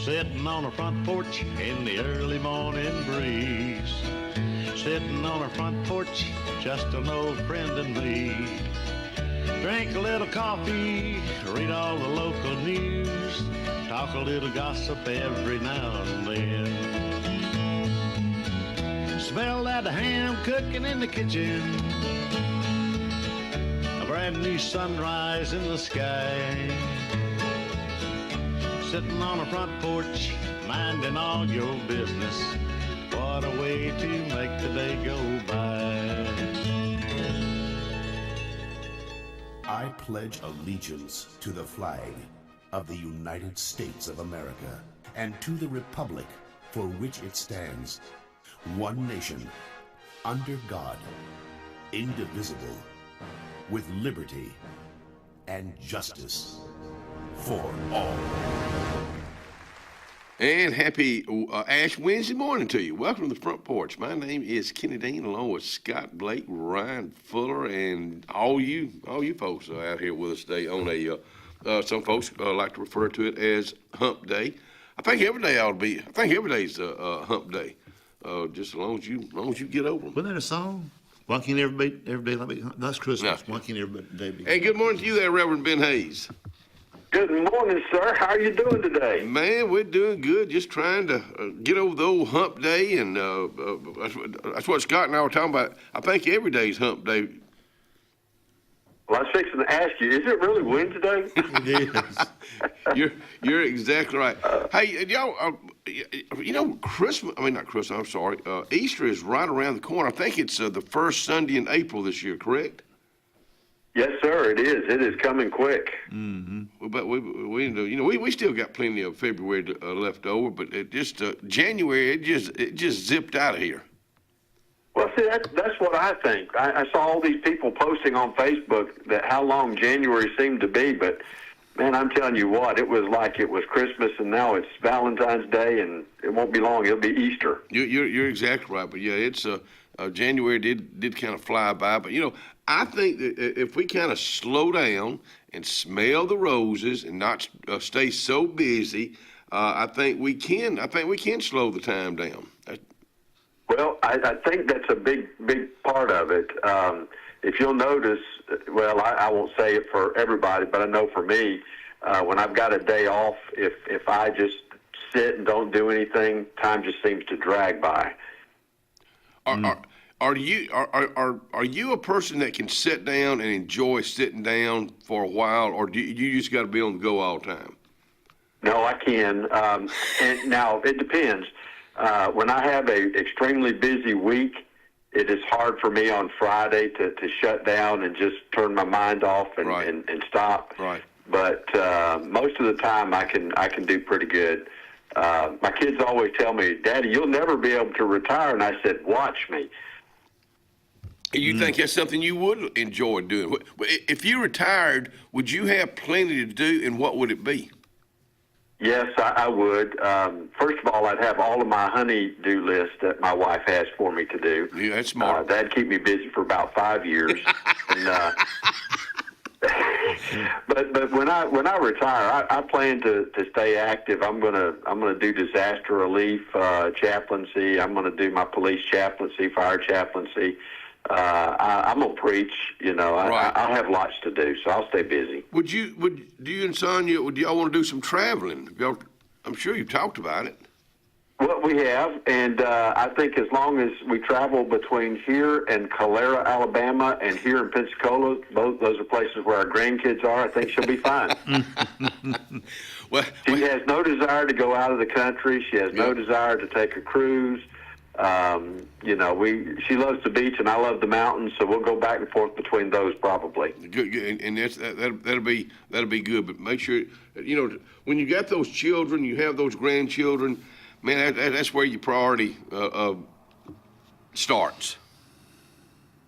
Sitting on a front porch in the early morning breeze. Sitting on a front porch, just an old friend and me. Drink a little coffee, read all the local news, talk a little gossip every now and then. Smell that ham cooking in the kitchen, a brand new sunrise in the sky. Sitting on a front porch, minding all your business. What a way to make the day go by. I pledge allegiance to the flag of the United States of America and to the republic for which it stands, one nation, under God, indivisible, with liberty and justice for all. And happy Ash Wednesday morning to you. Welcome to the Front Porch. My name is Kenny Dean, along with Scott Blake, Ryan Fuller, and all you folks are out here with us today on a. Some folks like to refer to it as Hump Day. I think every day ought to be. I think every day's a Hump Day. Just as long as you get over them. Wasn't that a song? Why can't every day like be? That's Christmas. No. Why can't every day be? Hey, good morning to you there, Reverend Ben Hayes. Good morning, sir. How are you doing today? Man, we're doing good. Just trying to get over the old hump day, and that's what Scott and I were talking about. I think every day's hump day. Well, I was fixing to ask you, is it really Wednesday? It is. You're exactly right. Hey, y'all, Christmas. I mean, not Christmas. I'm sorry. Easter is right around the corner. I think it's the first Sunday in April this year. Correct? Yes, sir. It is. It is coming quick. Mm-hmm. But we still got plenty of February left over, but it just January it just zipped out of here. Well, see, that's what I think. I saw all these people posting on Facebook that how long January seemed to be, but man, I'm telling you what, it was like it was Christmas, and now it's Valentine's Day, and it won't be long. It'll be Easter. You're exactly right, but yeah, it's January did kind of fly by, but I think that if we kind of slow down and smell the roses and not stay so busy, I think we can slow the time down. Well, I think that's a big part of it. If you'll notice, well, I won't say it for everybody, but I know for me, when I've got a day off, if I just sit and don't do anything, time just seems to drag by. Are you a person that can sit down and enjoy sitting down for a while, or do you just got to be on the go all the time? No, I can. And now it depends. When I have a extremely busy week, it is hard for me on Friday to shut down and just turn my mind off and, right. and stop. Right. But most of the time, I can do pretty good. My kids always tell me, "Daddy, you'll never be able to retire," and I said, "Watch me." You think that's something you would enjoy doing? If you retired, would you have plenty to do, and what would it be? Yes, I would. First of all, I'd have all of my honey-do list that my wife has for me to do. Yeah, that's smart. That'd keep me busy for about 5 years. And, but when I retire, I plan to stay active. I'm gonna do disaster relief chaplaincy. I'm gonna do my police chaplaincy, fire chaplaincy. I'm gonna preach. Right. I'll have lots to do, so I'll stay busy. Do you and Sonia, would y'all want to do some traveling? I'm sure you've talked about it. Well, we have, and I think as long as we travel between here and Calera, Alabama, and here in Pensacola, those are places where our grandkids are, I think she'll be fine. She has no desire to go out of the country. She has no desire to take a cruise. She loves the beach, and I love the mountains, so we'll go back and forth between those probably. Good, and that'll be good. But make sure when you got those children, you have those grandchildren. Man, that's where your priority starts.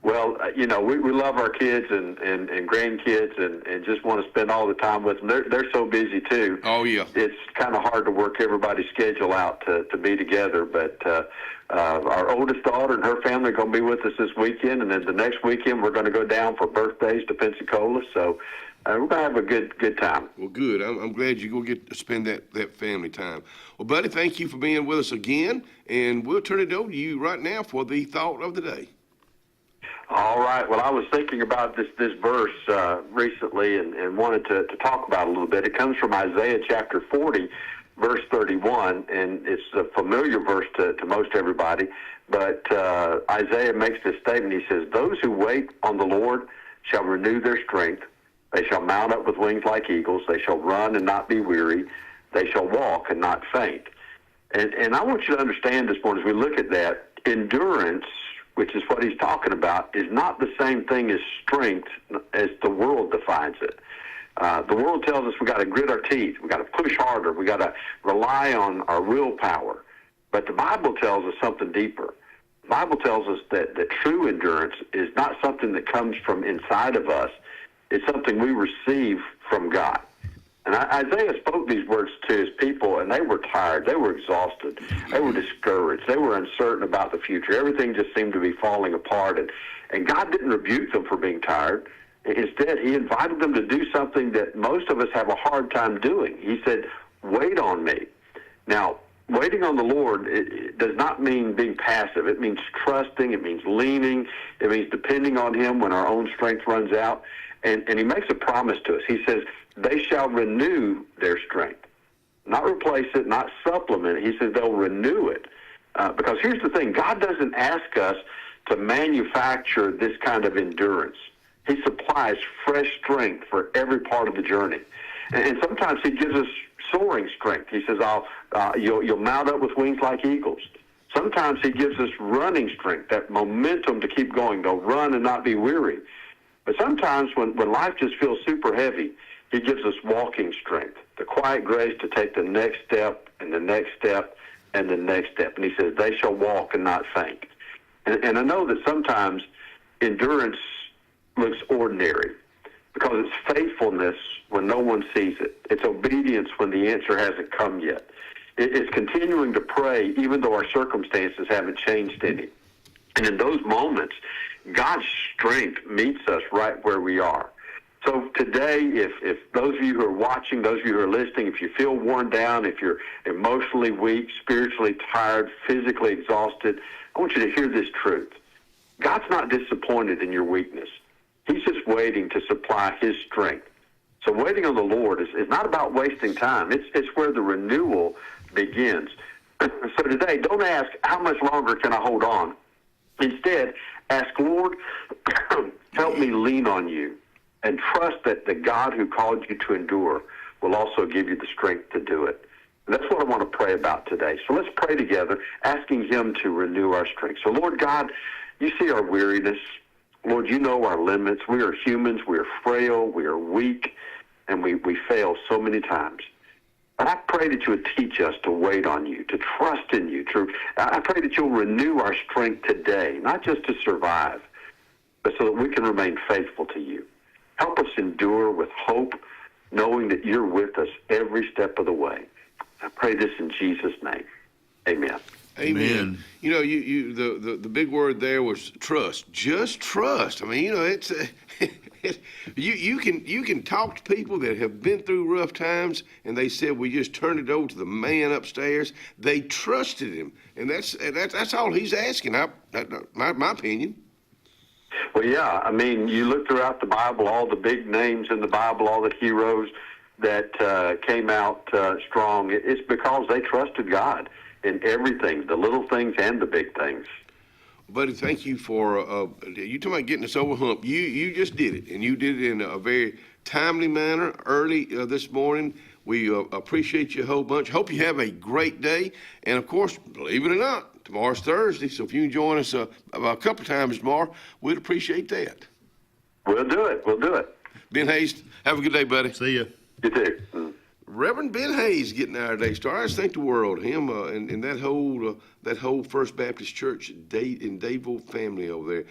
Well, we love our kids and grandkids and just want to spend all the time with them. They're so busy, too. Oh, yeah. It's kind of hard to work everybody's schedule out to be together. But our oldest daughter and her family are going to be with us this weekend. And then the next weekend, we're going to go down for birthdays to Pensacola. So we're going to have a good time. Well, good. I'm glad you go get to spend that family time. Well, buddy, thank you for being with us again, and we'll turn it over to you right now for the thought of the day. All right. Well, I was thinking about this verse recently and wanted to talk about it a little bit. It comes from Isaiah chapter 40, verse 31, and it's a familiar verse to most everybody. But Isaiah makes this statement. He says, "Those who wait on the Lord shall renew their strength. They shall mount up with wings like eagles. They shall run and not be weary. They shall walk and not faint." And I want you to understand this morning as we look at that, endurance, which is what he's talking about, is not the same thing as strength as the world defines it. The world tells us we got to grit our teeth, we got to push harder, we got to rely on our willpower. But the Bible tells us something deeper. The Bible tells us that true endurance is not something that comes from inside of us. It's something we receive from God. And Isaiah spoke these words to his people, and they were tired. They were exhausted. They were discouraged. They were uncertain about the future. Everything just seemed to be falling apart. And God didn't rebuke them for being tired. Instead, he invited them to do something that most of us have a hard time doing. He said, "Wait on me." Now, waiting on the Lord, it does not mean being passive. It means trusting. It means leaning. It means depending on him when our own strength runs out. And he makes a promise to us. He says, "They shall renew their strength." Not replace it, not supplement it. He says they'll renew it. Because here's the thing. God doesn't ask us to manufacture this kind of endurance. He supplies fresh strength for every part of the journey. And sometimes he gives us soaring strength. He says, you'll mount up with wings like eagles. Sometimes he gives us running strength, that momentum to keep going. They'll run and not be weary. But sometimes when life just feels super heavy, he gives us walking strength, the quiet grace to take the next step and the next step and the next step. And he says, "They shall walk and not faint." And I know that sometimes endurance looks ordinary because it's faithfulness when no one sees it. It's obedience when the answer hasn't come yet. It's continuing to pray even though our circumstances haven't changed any. And in those moments, God's strength meets us right where we are. So today, if those of you who are watching, those of you who are listening, if you feel worn down, if you're emotionally weak, spiritually tired, physically exhausted, I want you to hear this truth. God's not disappointed in your weakness. He's just waiting to supply his strength. So waiting on the Lord is not about wasting time. It's where the renewal begins. So today, don't ask, how much longer can I hold on? Instead, ask, Lord, help me lean on you, and trust that the God who called you to endure will also give you the strength to do it. And that's what I want to pray about today. So let's pray together, asking him to renew our strength. So Lord God, you see our weariness. Lord, you know our limits. We are humans. We are frail. We are weak. And we fail so many times. But I pray that you would teach us to wait on you, to trust in you. I pray that you'll renew our strength today, not just to survive, but so that we can remain faithful to you. Help us endure with hope, knowing that you're with us every step of the way. I pray this in Jesus' name. Amen. Amen. You know, the big word there was trust. Just trust. I mean, you know, it's you can talk to people that have been through rough times, and they said we just turned it over to the man upstairs. They trusted him, and that's all he's asking. My opinion. Well, yeah. I mean, you look throughout the Bible, all the big names in the Bible, all the heroes that came out strong. It's because they trusted God in everything, the little things and the big things. Buddy, thank you for you talking about getting us over hump. You just did it, and you did it in a very timely manner early this morning. We appreciate you a whole bunch. Hope you have a great day. And, of course, believe it or not, tomorrow's Thursday, so if you can join us a couple of times tomorrow, we'd appreciate that. We'll do it. We'll do it. Ben Hayes, have a good day, buddy. See ya. You too. Reverend Ben Hayes getting our day started. I just think the world, him and that whole First Baptist Church in Dadeville family over there.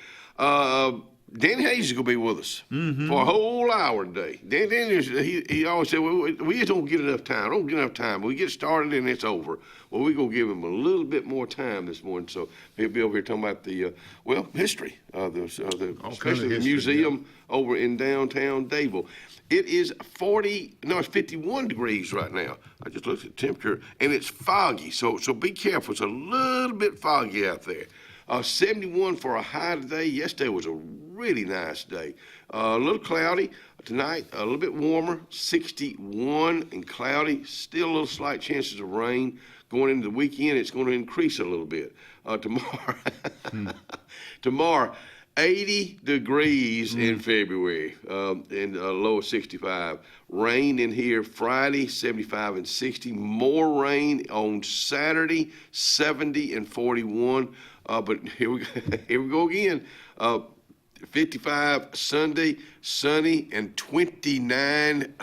Danny Hayes is going to be with us for a whole hour today. Danny, he always said, well, we just don't get enough time. Don't get enough time. We get started and it's over. Well, we're going to give him a little bit more time this morning. So he'll be over here talking about the, history, especially the museum over in downtown Dadeville. It is 51 degrees right now. I just looked at the temperature, and it's foggy. So be careful. It's a little bit foggy out there. 71 for a high today. Yesterday was a really nice day. A little cloudy tonight, a little bit warmer, 61 and cloudy. Still a little slight chances of rain. Going into the weekend, it's going to increase a little bit. Tomorrow, 80 degrees in February, and a low of 65. Rain in here Friday, 75 and 60. More rain on Saturday, 70 and 41. But here we go again. 55 Sunday, sunny, and 29.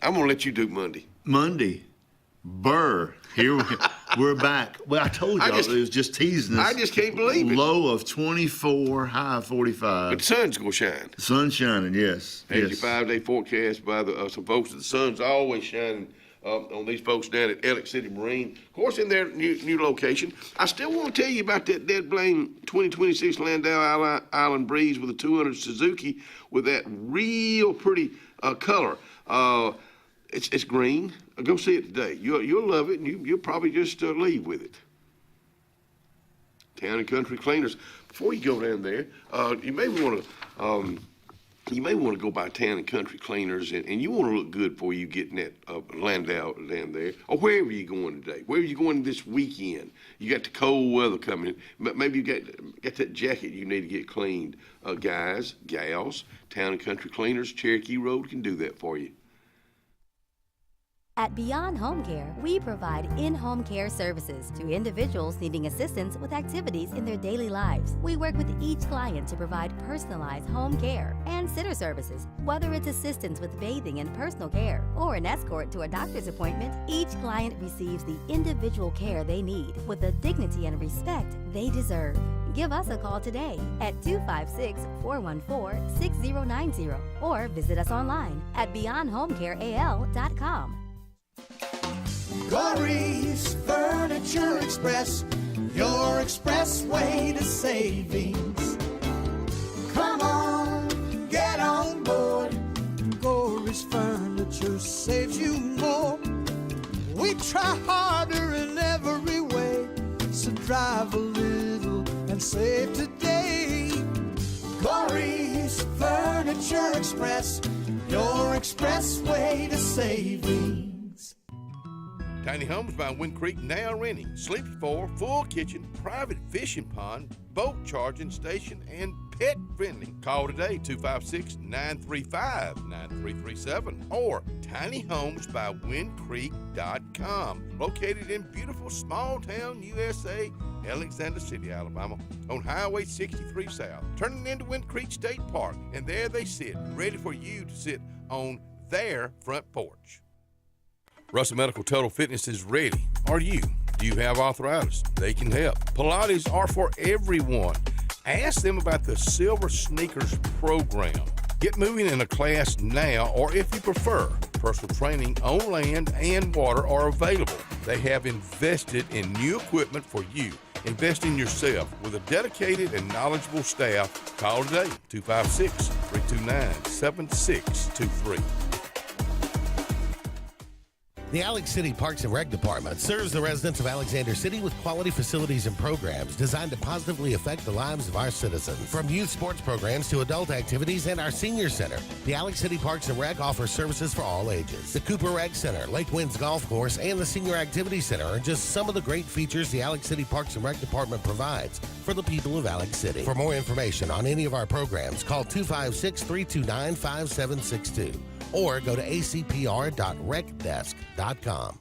I'm going to let you do Monday. Monday. Burr. Here we're back. Well, I told y'all it was just teasing us. I just can't believe it. Low of 24, high of 45. But the sun's going to shine. The sun's shining, yes. Yes. 5-day forecast by some folks. The sun's always shining on these folks down at Ellick City Marine. Of course, in their new location. I still want to tell you about that dead blame 2026 Landau Island Breeze with a 200 Suzuki with that real pretty color. It's green. Go see it today. You'll love it, and you'll probably just leave with it. Town and Country Cleaners. Before you go down there, you may want to go by Town and Country Cleaners, and you want to look good before you get in that Landau down there, or wherever you're going today. Wherever you're going this weekend, you got the cold weather coming. Maybe you got that jacket you need to get cleaned. Guys, gals, Town and Country Cleaners, Cherokee Road can do that for you. At Beyond Home Care, we provide in-home care services to individuals needing assistance with activities in their daily lives. We work with each client to provide personalized home care and sitter services. Whether it's assistance with bathing and personal care or an escort to a doctor's appointment, each client receives the individual care they need with the dignity and respect they deserve. Give us a call today at 256-414-6090 or visit us online at beyondhomecareal.com. Corey's Furniture Express, your expressway to savings. Come on, get on board. Corey's Furniture saves you more. We try harder in every way, so drive a little and save today. Corey's Furniture Express, your expressway to savings. Tiny Homes by Wind Creek now renting. Sleepy 4, full kitchen, private fishing pond, boat charging station, and pet friendly. Call today, 256-935-9337 or tinyhomesbywindcreek.com. Located in beautiful small town USA, Alexander City, Alabama, on Highway 63 South. Turning into Wind Creek State Park, and there they sit, ready for you to sit on their front porch. Russell Medical Total Fitness is ready. Are you? Do you have arthritis? They can help. Pilates are for everyone. Ask them about the Silver Sneakers program. Get moving in a class now, or if you prefer, personal training on land and water are available. They have invested in new equipment for you. Invest in yourself with a dedicated and knowledgeable staff. Call today, 256-329-7623. The Alex City Parks and Rec Department serves the residents of Alexander City with quality facilities and programs designed to positively affect the lives of our citizens. From youth sports programs to adult activities and our senior center, the Alex City Parks and Rec offers services for all ages. The Cooper Rec Center, Lake Winds Golf Course, and the Senior Activity Center are just some of the great features the Alex City Parks and Rec Department provides for the people of Alex City. For more information on any of our programs, call 256-329-5762. or go to acpr.recdesk.com.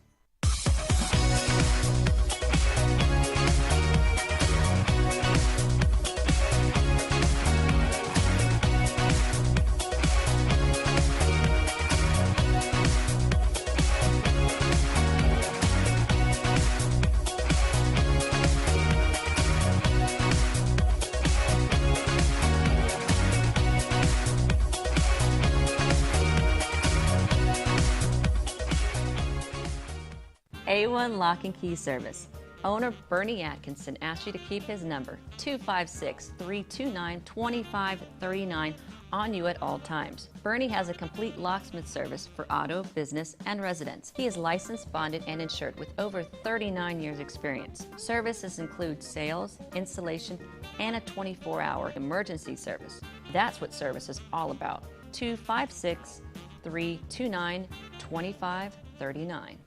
A1 Lock and Key Service. Owner Bernie Atkinson asked you to keep his number, 256-329-2539, on you at all times. Bernie has a complete locksmith service for auto, business, and residence. He is licensed, bonded, and insured with over 39 years experience. Services include sales, installation, and a 24-hour emergency service. That's what service is all about. 256-329-2539.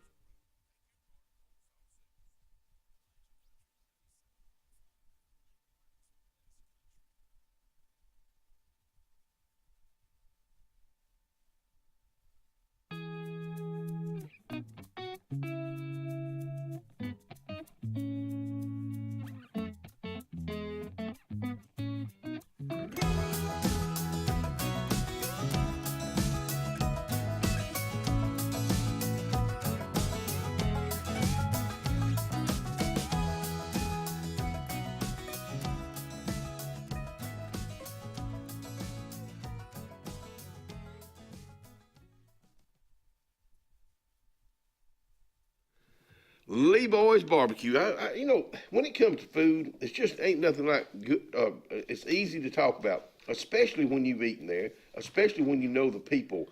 Lee Boy's Barbecue. You know, when it comes to food, it's just ain't nothing like good. It's easy to talk about, especially when you've eaten there, especially when you know the people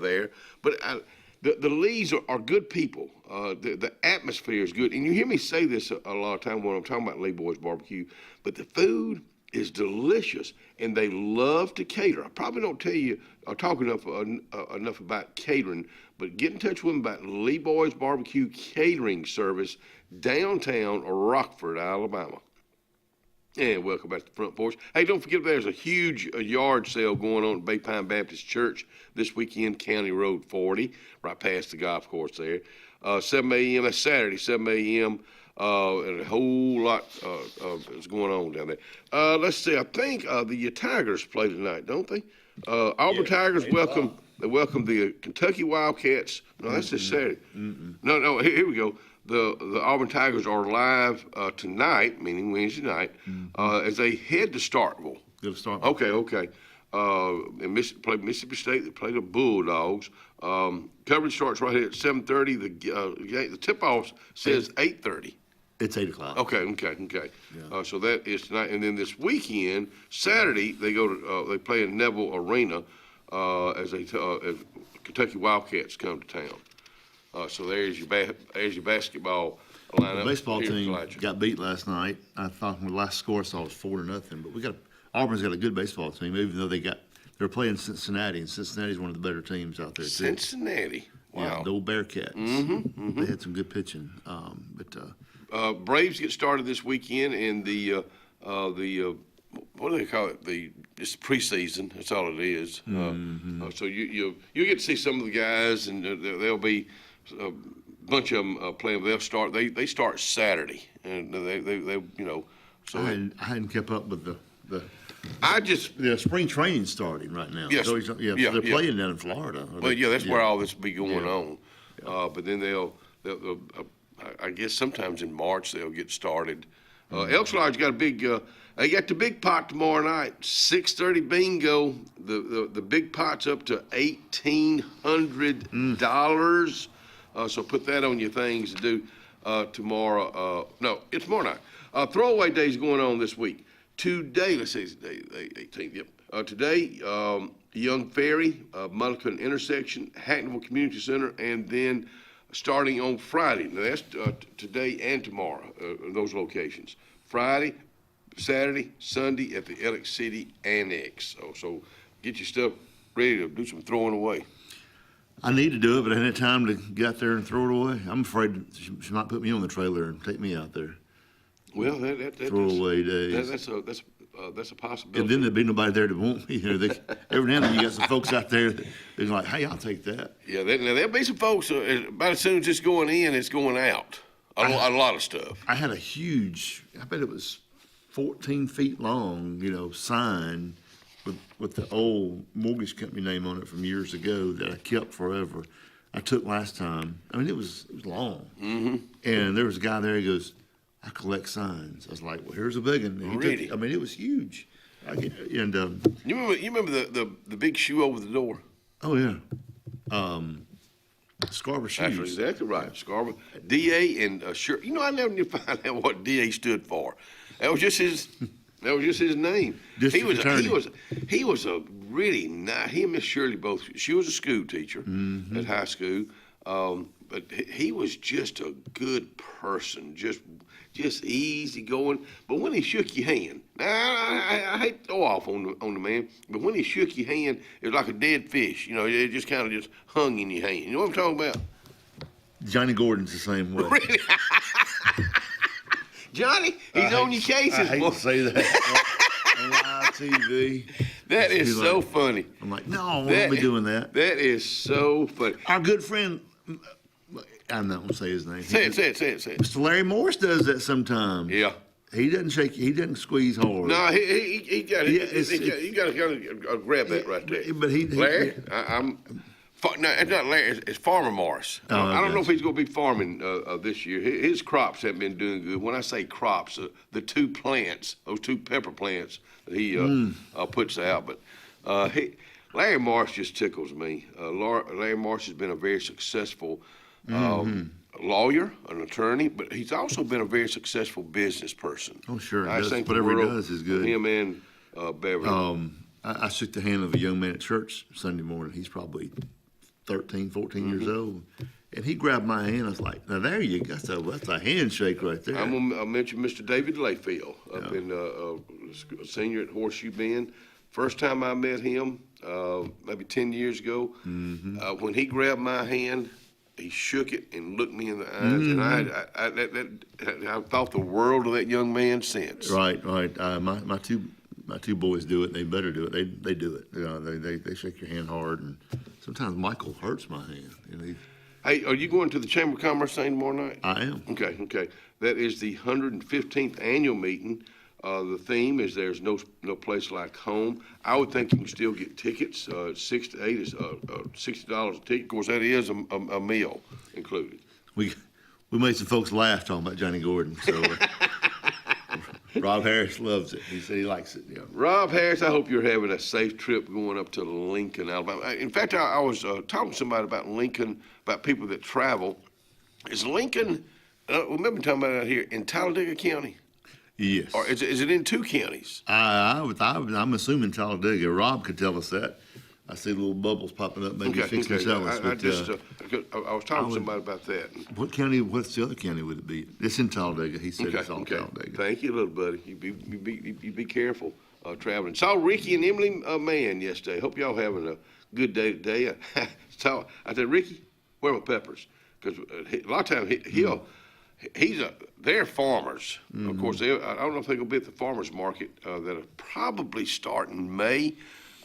there. But the Lees are good people. The atmosphere is good, and you hear me say this a lot of time when I'm talking about Lee Boy's Barbecue. But the food is delicious, and they love to cater. I probably don't tell you or talk enough about catering, but get in touch with them about Lee Boy's Barbecue Catering Service, downtown Rockford, Alabama. And welcome back to the Front Porch. Hey, don't forget there's a huge yard sale going on at Bay Pine Baptist Church this weekend, County Road 40, right past the golf course there. 7 a.m. That's Saturday, 7 a.m. And a whole lot is going on down there. Let's see. I think the Tigers play tonight, don't they? Auburn Tigers welcome the Kentucky Wildcats. No, that's this Saturday. No. Here we go. The Auburn Tigers are live tonight, meaning Wednesday night, as they head to Starkville. Okay. And Mississippi State, they play the Bulldogs. Coverage starts right here at 7:30. The tip-off says 8:30. It's 8 o'clock. Okay. Yeah. So that is tonight, and then this weekend, Saturday, they they play in Neville Arena as Kentucky Wildcats come to town. So there's your basketball lineup. The baseball team got beat last night. I thought the last score I saw was 4-0. But Auburn's got a good baseball team, even though they're playing Cincinnati, and Cincinnati's one of the better teams out there too. Cincinnati, wow. Yeah, the old Bearcats. Mm-hmm. They had some good pitching, Braves get started this weekend, and the what do they call it? It's preseason. That's all it is. So you get to see some of the guys, and there'll be a bunch of them playing. They start Saturday, and they So I hadn't kept up with the spring training starting right now. Yes. They're playing down in Florida. Well, that's where all this will be going on. But then they'll I guess sometimes in March they'll get started. Elkslar's got they got the big pot tomorrow night, 6:30 bingo. The big pot's up to $1,800. So put that on your things to do tomorrow. No, it's tomorrow night. Throwaway day's going on this week. Today, let's see, it's the 18th. Yep. Today, Young Ferry, Mullican Intersection, Hackneyville Community Center, and then starting on Friday. Now that's today and tomorrow. Those locations. Friday, Saturday, Sunday at the Alex City Annex. So get your stuff ready to do some throwing away. I need to do it, but I had time to get out there and throw it away. I'm afraid she might put me on the trailer and take me out there. Well, that throwaway days. That's a possibility. And then there'd be nobody there to want me. Every now and then you got some folks out there that they're like, "Hey, I'll take that." Yeah, there'll be some folks. About as soon as it's going in, it's going out. A lot of stuff. I had a huge. I bet it was 14 feet long. Sign with the old mortgage company name on it from years ago that I kept forever. I took last time. I mean, it was long. Mm-hmm. And there was a guy there. He goes, "I collect signs." I was like, "Well, here's a big one." Really? It was huge. You remember the big shoe over the door? Oh yeah. Scarborough That's Shoes. exactly right. Scarborough. DA and Shirt. You know, I never knew find out what DA stood for. That was just his name. District Attorney. He was a really nice. He and Miss Shirley both. She was a school teacher at high school, but he was just a good person. Just easy going. But when he shook your hand, now I hate to throw off on the man, but when he shook your hand, it was like a dead fish. You know, it just kind of just hung in your hand. You know what I'm talking about? Johnny Gordon's the same way. Really? Johnny, he's on your cases. I hate boy. to say that on live TV. That is He's so like- funny. I'm like, no, I won't be doing that. That is so funny. Our good friend, I'm not gonna say his name. Say it. Mr. Larry Morris does that sometimes. Yeah. He doesn't shake. He doesn't squeeze hard. No, he got Yeah, it. You got to grab that right there. But he Larry, no, it's not Larry. It's Farmer Morris. Oh, I don't know if okay. he's going to be farming this year. His crops haven't been doing good. When I say crops, the two plants, those two pepper plants that he puts out. But Larry Morris just tickles me. Larry Morris has been a very successful lawyer, an attorney, but he's also been a very successful business person. Oh, sure. I think the Whatever he world does is good. Him and Beverly. I shook the hand of a young man at church Sunday morning. He's probably 13, 14 years old. And he grabbed my hand. I was like, now there you go. That's a handshake right there. I'm going to mention Mr. David Layfield up in senior at Horseshoe Bend. First time I met him, maybe 10 years ago, when he grabbed my hand, he shook it and looked me in the eyes, and I thought the world of that young man since. Right. My two boys do it. They better do it. They do it. You know, they shake your hand hard, and sometimes Michael hurts my hand. You know, Hey, are you going to the Chamber of Commerce thing tomorrow night? I am. Okay. That is the 115th annual meeting. The theme is there's no place like home. I would think you can still get tickets. 6 to 8 is $60 a ticket. Of course, that is a meal included. We made some folks laugh talking about Johnny Gordon. So Rob Harris loves it. He said he likes it. Yeah. Rob Harris, I hope you're having a safe trip going up to Lincoln, Alabama. In fact, I was talking to somebody about Lincoln, about people that travel. Is Lincoln, remember talking about it out here, in Talladega County? Yes. Or is it in two counties? I'm assuming Talladega. Rob could tell us that. I see little bubbles popping up, maybe fixing to tell us. I was talking to somebody about that. What county? What's the other county would it be? It's in Talladega. He said it's all Talladega. Thank you, little buddy. You be careful traveling. Saw Ricky and Emily Mann yesterday. Hope y'all having a good day today. I said, Ricky, where are my peppers? Because a lot of times they're farmers. Of course, I don't know if they're going to be at the farmers market that'll probably start in May.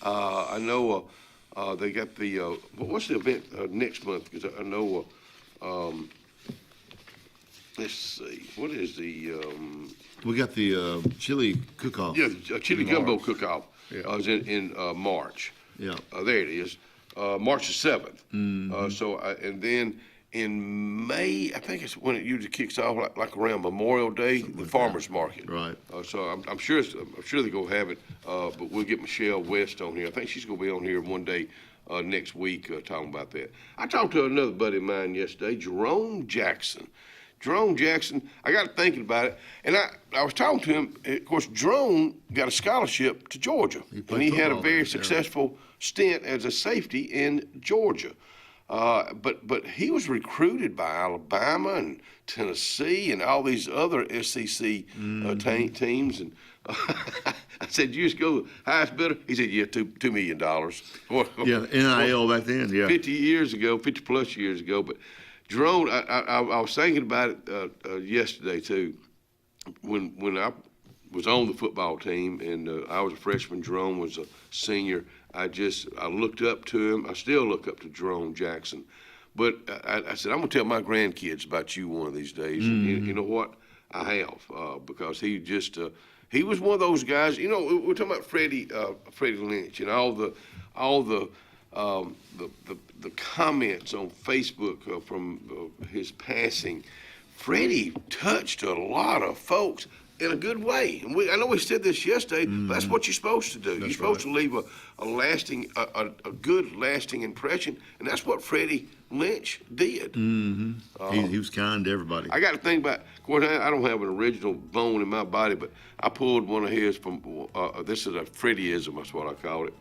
I know they got the what's the event next month? Because I know let's see, what is the We got the chili cook-off. yeah, chili gumbo cook-off. Yeah. Is in March. Yeah. There it is, March the 7th. So and then in May, I think it's when it usually kicks off, like around Memorial Day, the farmers market. Right. So I'm sure they're gonna have it, but we'll get Michelle West on here. I think she's gonna be on here one day next week talking about that. I talked to another buddy of mine yesterday, Jerome Jackson. I got thinking about it, and I was talking to him. Of course, Jerome got a scholarship to Georgia, and he had a very successful stint as a safety in Georgia. But he was recruited by Alabama and Tennessee and all these other SEC teams. And I said, "You just go highest bidder." He said, "Yeah, $2 million." Yeah, NIL back then. Yeah. 50 plus years ago. But Jerome, I was thinking about it yesterday too. When I was on the football team and I was a freshman, Jerome was a senior. I looked up to him. I still look up to Jerome Jackson. But I said, I'm going to tell my grandkids about you one of these days. And you know what? I have, because he was one of those guys. You know, we're talking about Freddie Lynch and all the comments on Facebook from his passing. Freddie touched a lot of folks. in a good way. And I know we said this yesterday, but that's what you're supposed to do. You're supposed to leave a good lasting impression, and that's what Freddie Lynch did. He was kind to everybody. I got to think about, of course, I don't have an original bone in my body, but I pulled one of his from, this is a Freddieism, that's what I call it.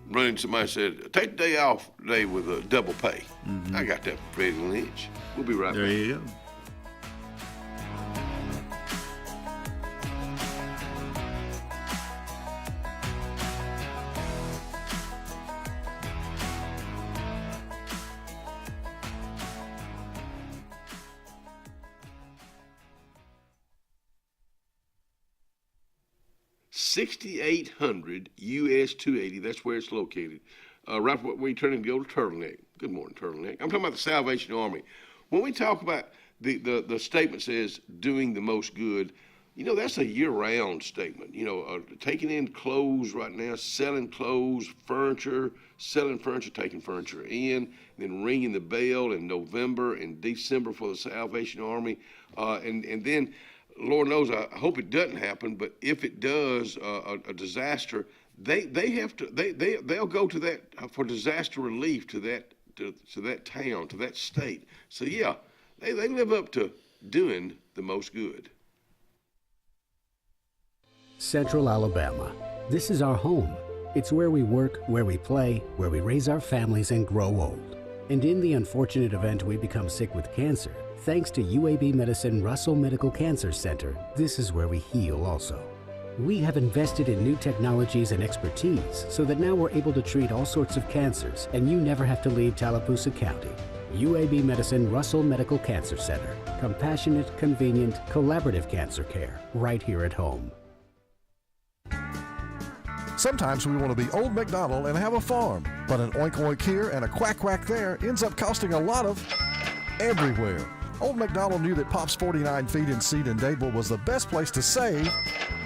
Running somebody said, take the day off today with a double pay. I got that from Freddie Lynch. We'll be right back. There you go. $6,800 US 280. That's where it's located. Right where you turn and go to Turtleneck. Good morning, Turtleneck. I'm talking about the Salvation Army. When we talk about the statement says doing the most good, you know, that's a year-round statement. You know, taking in clothes right now, selling clothes, furniture, selling furniture, taking furniture in, then ringing the bell in November and December for the Salvation Army, and then. Lord knows, I hope it doesn't happen, but if it does, a disaster, they'll go to that for disaster relief to that town, to that state. So yeah, they live up to doing the most good. Central Alabama. This is our home. It's where we work, where we play, where we raise our families and grow old. And in the unfortunate event we become sick with cancer, thanks to UAB Medicine Russell Medical Cancer Center, this is where we heal also. We have invested in new technologies and expertise so that now we're able to treat all sorts of cancers, and you never have to leave Tallapoosa County. UAB Medicine Russell Medical Cancer Center. Compassionate, convenient, collaborative cancer care right here at home. Sometimes we want to be Old MacDonald and have a farm, but an oink oink here and a quack quack there ends up costing a lot of everywhere. Old MacDonald knew that Pop's 49 Feed and Seed in Dadeville was the best place to save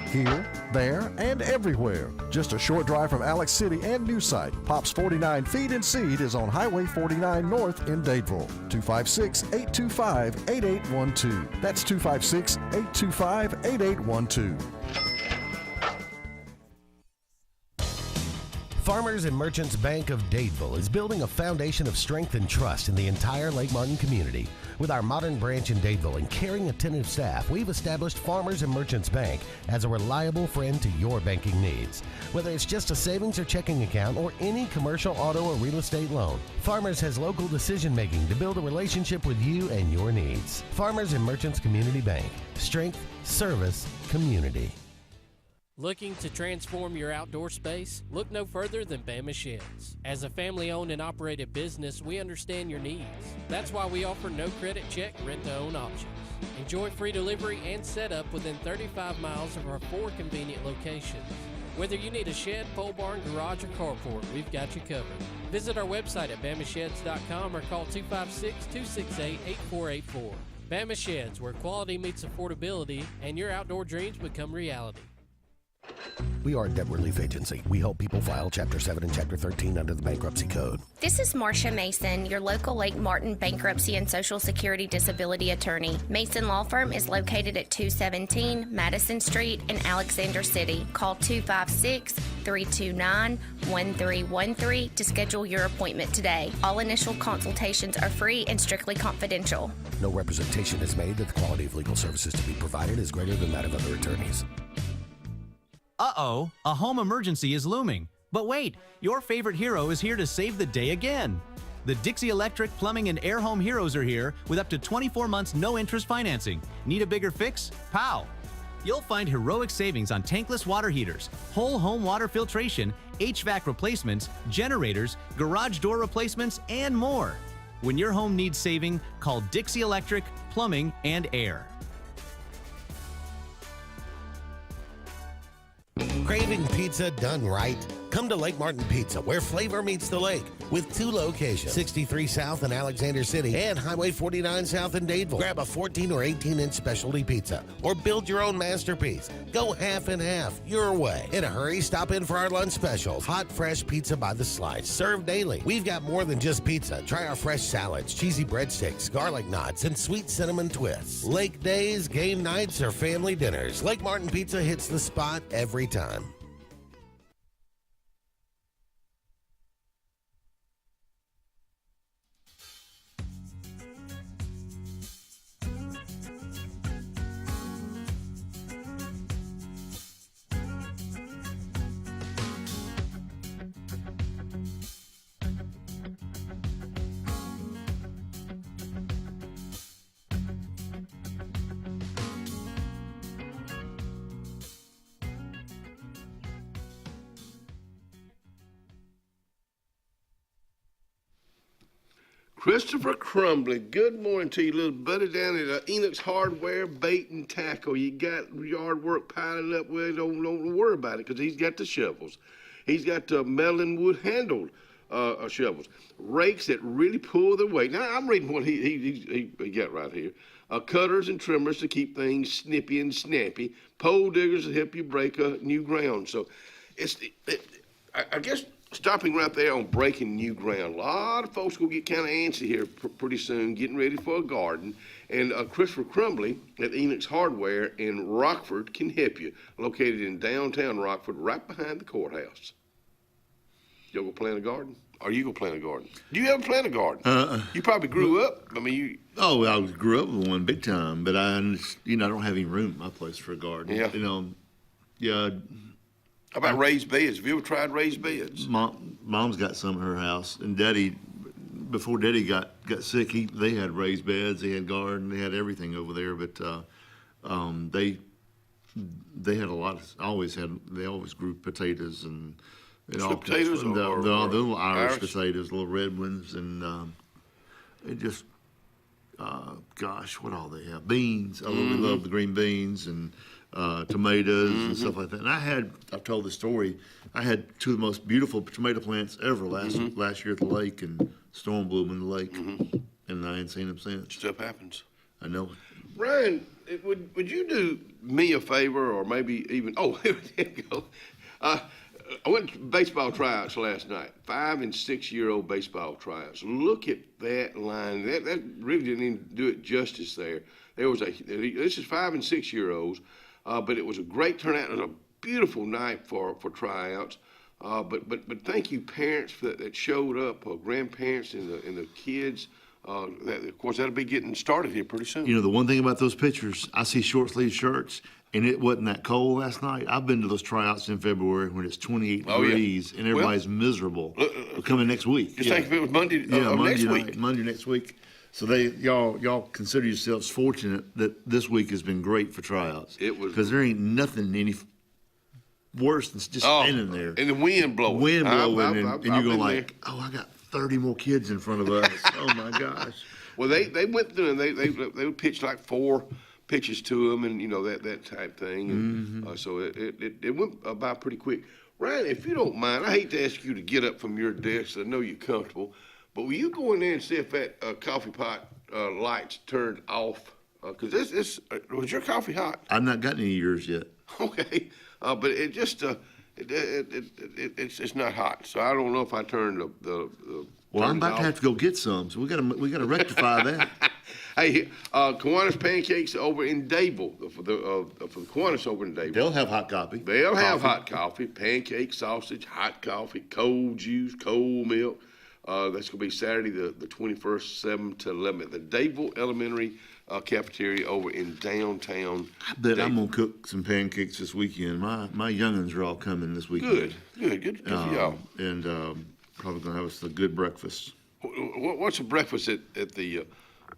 here, there, and everywhere. Just a short drive from Alex City and New Site. Pop's 49 Feed and Seed is on Highway 49 North in Dadeville. 256-825-8812. That's 256-825-8812. Farmers and Merchants Bank of Dadeville is building a foundation of strength and trust in the entire Lake Martin community. With our modern branch in Dadeville and caring, attentive staff, we've established Farmers and Merchants Bank as a reliable friend to your banking needs. Whether it's just a savings or checking account or any commercial, auto, or real estate loan, Farmers has local decision-making to build a relationship with you and your needs. Farmers and Merchants Community Bank. Strength, service, community. Looking to transform your outdoor space? Look no further than Bama Sheds. As a family-owned and operated business, we understand your needs. That's why we offer no credit check, rent-to-own options. Enjoy free delivery and setup within 35 miles of our 4 convenient locations. Whether you need a shed, pole barn, garage, or carport, we've got you covered. Visit our website at bamasheds.com or call 256-268-8484. Bama Sheds, where quality meets affordability and your outdoor dreams become reality. We are a debt relief agency. We help people file Chapter 7 and Chapter 13 under the Bankruptcy Code. This is Marcia Mason, your local Lake Martin bankruptcy and Social Security disability attorney. Mason Law Firm is located at 217 Madison Street in Alexander City. Call 256-329-1313 to schedule your appointment today. All initial consultations are free and strictly confidential. No representation is made that the quality of legal services to be provided is greater than that of other attorneys. Uh-oh, a home emergency is looming. But wait, your favorite hero is here to save the day again. The Dixie Electric Plumbing and Air Home Heroes are here with up to 24 months no-interest financing. Need a bigger fix? Pow! You'll find heroic savings on tankless water heaters, whole home water filtration, HVAC replacements, generators, garage door replacements, and more. When your home needs saving, call Dixie Electric Plumbing and Air. Craving pizza done right? Come to Lake Martin Pizza, where flavor meets the lake. with 2 locations, 63 South in Alexander City and Highway 49 South in Dadeville. Grab a 14 or 18-inch specialty pizza or build your own masterpiece. Go half and half your way. In a hurry, stop in for our lunch specials. Hot, fresh pizza by the slice, served daily. We've got more than just pizza. Try our fresh salads, cheesy breadsticks, garlic knots, and sweet cinnamon twists. Lake days, game nights, or family dinners, Lake Martin Pizza hits the spot every time. Christopher Crumbly, good morning to you, little buddy, down at Enoch's Hardware, Bait and Tackle. You got yard work piling up, well, don't worry about it, because he's got the shovels. He's got metal and wood handled shovels, rakes that really pull their weight. Now, I'm reading what he got right here. Cutters and trimmers to keep things snippy and snappy. Pole diggers to help you break new ground. So, I guess, stopping right there on breaking new ground. A lot of folks will get kind of antsy here pretty soon, getting ready for a garden. And Christopher Crumbly at Enoch's Hardware in Rockford can help you, located in downtown Rockford, right behind the courthouse. You gonna plant a garden? Are you gonna plant a garden? Do you ever plant a garden? You probably grew up. I mean, you. Oh, I grew up with one big time, but I don't have any room in my place for a garden. Yeah. Yeah. How about raised beds? Have you ever tried raised beds? Mom's got some at her house, and Daddy, before Daddy got sick, they had raised beds, they had garden, they had everything over there. But they had a lot. They always grew potatoes and all potatoes the little Irish potatoes, little red ones, and it just gosh, what all they have? Beans. I really love the green beans and. Tomatoes and stuff like that. And I've told the story, I had 2 of the most beautiful tomato plants ever last year at the lake, and storm blew them in the lake, and I ain't seen them since. Stuff happens. I know. Brian, would you do me a favor, or maybe even, here you go. I went to baseball tryouts last night, 5 and 6 year old baseball tryouts. Look at that line. That really didn't even do it justice there. This is 5 and 6 year olds. But it was a great turnout and a beautiful night for tryouts. But thank you, parents that showed up, grandparents and the kids. Of course, that'll be getting started here pretty soon. The one thing about those pictures, I see short sleeve shirts, and it wasn't that cold last night. I've been to those tryouts in February when it's 28 degrees and everybody's miserable. Coming next week. Just think if it was Monday next week. Monday next week. So y'all consider yourselves fortunate that this week has been great for tryouts. It was, because there ain't nothing any worse than just standing there and the wind blowing. And you're going like, I got 30 more kids in front of us. Oh my gosh. Well, they went through and they would pitch like 4 pitches to them, and that type thing. And, so it went by pretty quick. Ryan, if you don't mind, I hate to ask you to get up from your desk. I know you're comfortable. But will you go in there and see if that coffee pot light's turned off? Because was your coffee hot? I've not gotten any of yours yet. Okay, but it just it's not hot. So I don't know if I turned the well, I'm about to have to go get some. So we gotta rectify that. Hey, Kiwanis Pancakes over in Dadeville for the Kiwanis over in Dadeville. They'll have hot coffee. They'll have hot coffee, pancake, sausage, hot coffee, cold juice, cold milk. That's going to be Saturday, the 21st, 7 to 11 at the Dadeville Elementary cafeteria over in downtown. I bet I'm going to cook some pancakes this weekend. My young'uns are all coming this weekend. Good for y'all. And probably going to have us a good breakfast. What's a breakfast at the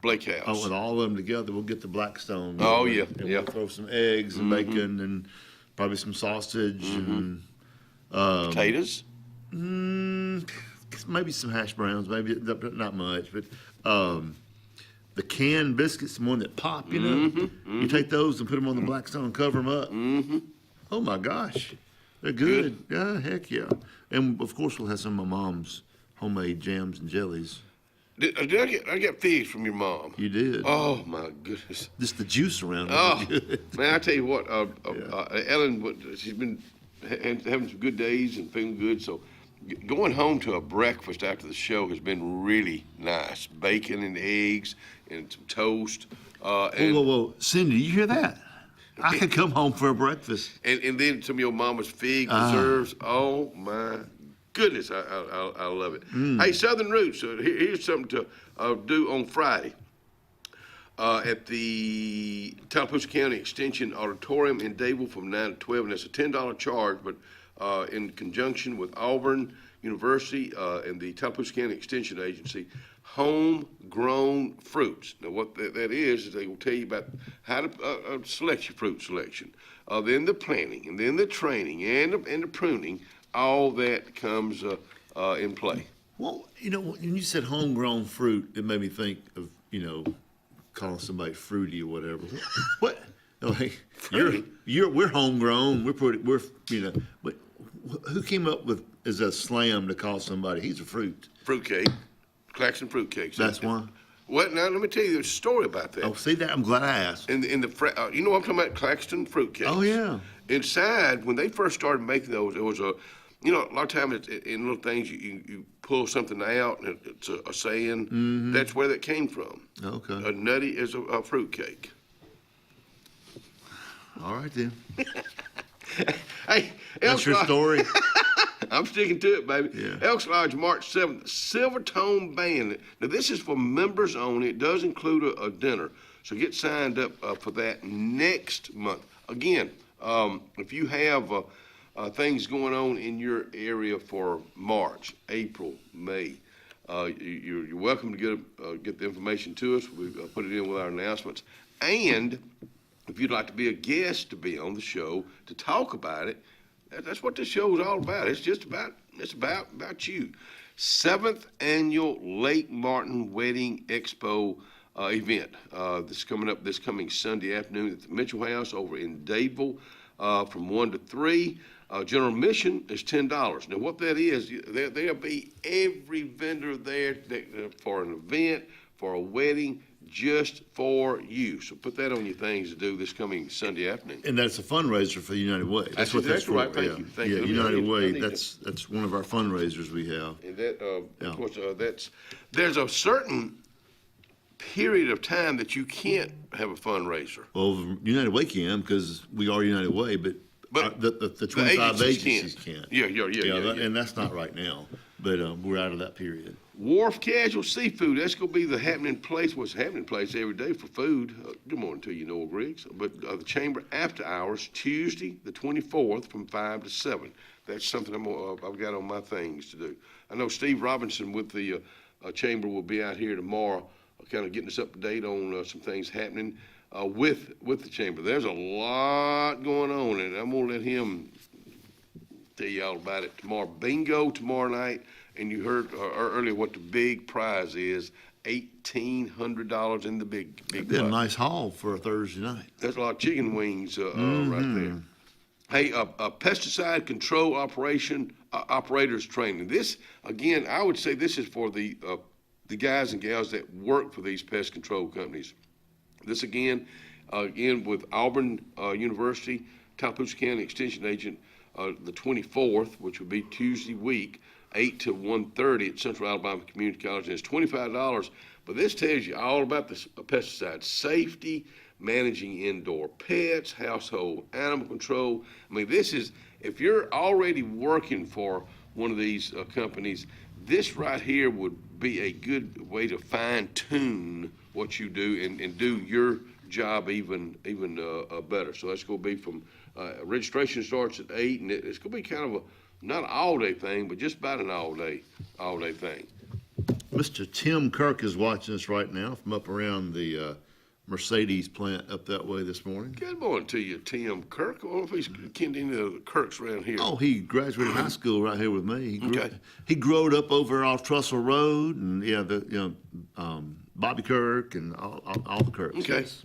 Blake House? Oh, with all of them together, we'll get the Blackstone. Oh, yeah. We'll throw some eggs and bacon and probably some sausage and potatoes? Maybe some hash browns, maybe not much, but the canned biscuits, the one that pop, you take those and put them on the Blackstone and cover them up. Oh my gosh, they're good. Yeah, heck yeah. And of course we'll have some of my mom's homemade jams and jellies. I got figs from your mom. You did. Oh my goodness! Just the juice around it. Oh was good. man, I tell you what, Ellen, she's been having some good days and feeling good. So going home to a breakfast after the show has been really nice. Bacon and eggs and some toast. Whoa, Cindy, you hear that? I could come home for a breakfast. And then some of your mama's fig preserves. Oh my goodness, I love it. Hey, Southern Roots, here's something to do on Friday at the Tallapoosa County Extension Auditorium in Dadeville from 9 to 12, and it's a $10 charge, but in conjunction with Auburn University and the Tallapoosa County Extension Agency, homegrown fruits. Now, what that is they will tell you about how to select your fruit selection, then the planting, and then the training, and the pruning. All that comes in play. Well, when you said homegrown fruit, it made me think of, calling somebody fruity or whatever. What? Like, we're homegrown. But who came up with as a slam to call somebody? He's a fruit. Fruitcake, Claxton fruitcakes. That's one. Well, now let me tell you there's a story about that. Oh, see that? I'm glad I asked. In the you know what I'm talking about? Claxton fruitcakes. Oh yeah. Inside, when they first started making those, it was a lot of times in little things you pull something out and it's a saying. Mm-hmm. That's where that came from. Okay. A nutty is a fruitcake. All right then. Hey, that's your story. I'm sticking to it, baby. Yeah. Elks Lodge, March 7th, Silvertone Band. Now, this is for members only. It does include a dinner. So get signed up for that next month. Again, if you have things going on in your area for March, April, May, you're welcome to get the information to us. We put it in with our announcements. And if you'd like to be a guest to be on the show to talk about it, that's what this show is all about. It's about you. 7th annual Lake Martin Wedding Expo event. This is coming up this coming Sunday afternoon at the Mitchell House over in Dadeville from 1 to 3. General admission is $10. Now, what that is, there'll be every vendor there for an event, for a wedding, just for you. So put that on your things to do this coming Sunday afternoon. And that's a fundraiser for the United Way. That's what exactly that's for. Right. Thank you. United Way. That's one of our fundraisers we have. And that, of course, there's a certain period of time that you can't have a fundraiser. Well, United Way can because we are United Way, but the 25 agencies can't. Yeah. And that's not right now. But we're out of that period. Wharf Casual Seafood, that's going to be the happening place. What's happening place every day for food. Good morning to you, Noel Griggs. But the Chamber after hours, Tuesday, the 24th, from 5 to 7. That's something I've got on my things to do. I know Steve Robinson with the Chamber will be out here tomorrow, kind of getting us up to date on some things happening with the Chamber. There's a lot going on, and I'm going to let him tell you all about it tomorrow. Bingo tomorrow night. And you heard earlier what the big prize is, $1,800 in the big That'd be a nice haul for a Thursday night. That's a lot of chicken wings right there. Hey, pesticide control operators training. This, again, I would say this is for the guys and gals that work for these pest control companies. This, again with Auburn University, Tallapoosa County Extension Agent, the 24th, which would be Tuesday week, 8 to 1:30 at Central Alabama Community College, and it's $25. But this tells you all about the pesticide safety, managing indoor pets, household animal control. I mean, this is, if you're already working for one of these companies, this right here would be a good way to fine tune what you do and do your job even better. So that's going to be from registration starts at 8, and it's going to be kind of not an all-day thing, but just about an all-day thing. Mr. Tim Kirk is watching us right now from up around the Mercedes plant up that way this morning. Good morning to you, Tim Kirk. I don't know if he's kin to any of the Kirks around here. Oh, he graduated high school right here with me. He grew up over off Trussell Road, and Bobby Kirk and all the Kirks. Okay, yes.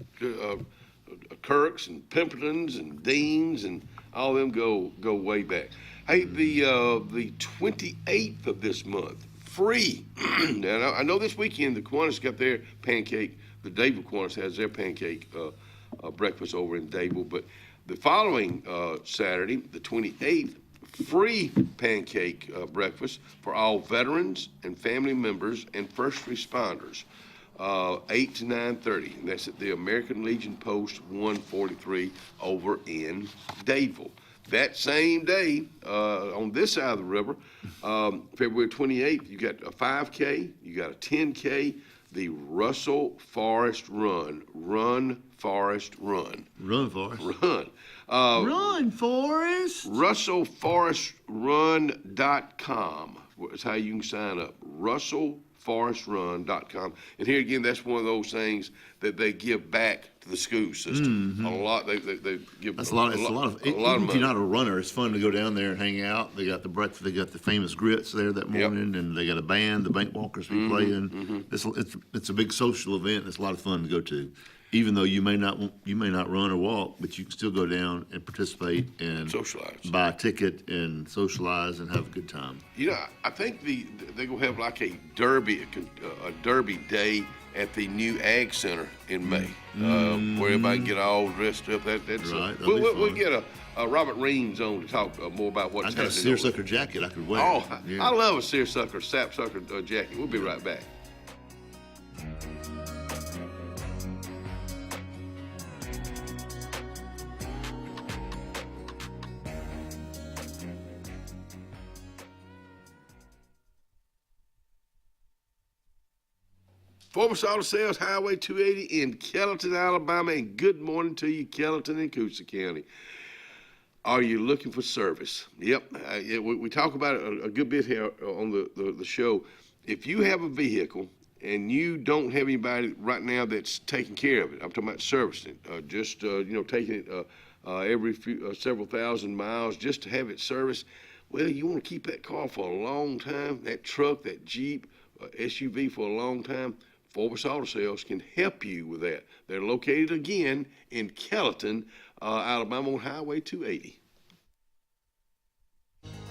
Kirks and Pembertons and Deans and all of them go way back. Hey, the 28th of this month, free. Now, I know this weekend the Kiwanis got their pancake. The Dayville Kiwanis has their pancake breakfast over in Dayville. But the following Saturday, the 28th, free pancake breakfast for all veterans and family members and first responders, 8 to 9:30. And that's at the American Legion Post 143 over in Dayville. That same day, on this side of the river, February 28th, you got a 5K, you got a 10K, the Russell Forest Run. Run, Forest, Run. Run, Forest. Run. Run, Forest. RussellForestRun.com is how you can sign up. RussellForestRun.com. And here again, that's one of those things that they give back to the school system. Mm-hmm. A lot. They give. That's a lot of money. If you're not a runner, it's fun to go down there and hang out. They got the breakfast. They got the famous grits there that morning, and they got a band. The bank walkers be playing. Mm-hmm. It's a big social event. It's a lot of fun to go to. Even though you may not run or walk, but you can still go down and participate and socialize, buy a ticket and socialize and have a good time. You know, I think they're gonna have like a derby day at the new Ag Center in May, where everybody can get all dressed up. That's right. We'll get a Robert Reams on to talk more about what's happening. I got a seersucker jacket I could wear. Oh, yeah. I love a seersucker, sapsucker jacket. We'll be right back. Forbes Auto Sales, Highway 280 in Kellyton, Alabama, and good morning to you, Kellyton and Coosa County. Are you looking for service? Yep, we talk about it a good bit here on the show. If you have a vehicle and you don't have anybody right now that's taking care of it, I'm talking about servicing, taking it every several thousand miles just to have it serviced. Well, you want to keep that car for a long time, that truck, that Jeep, SUV for a long time. Forbes Auto Sales can help you with that. They're located again in Kellyton, Alabama on Highway 280.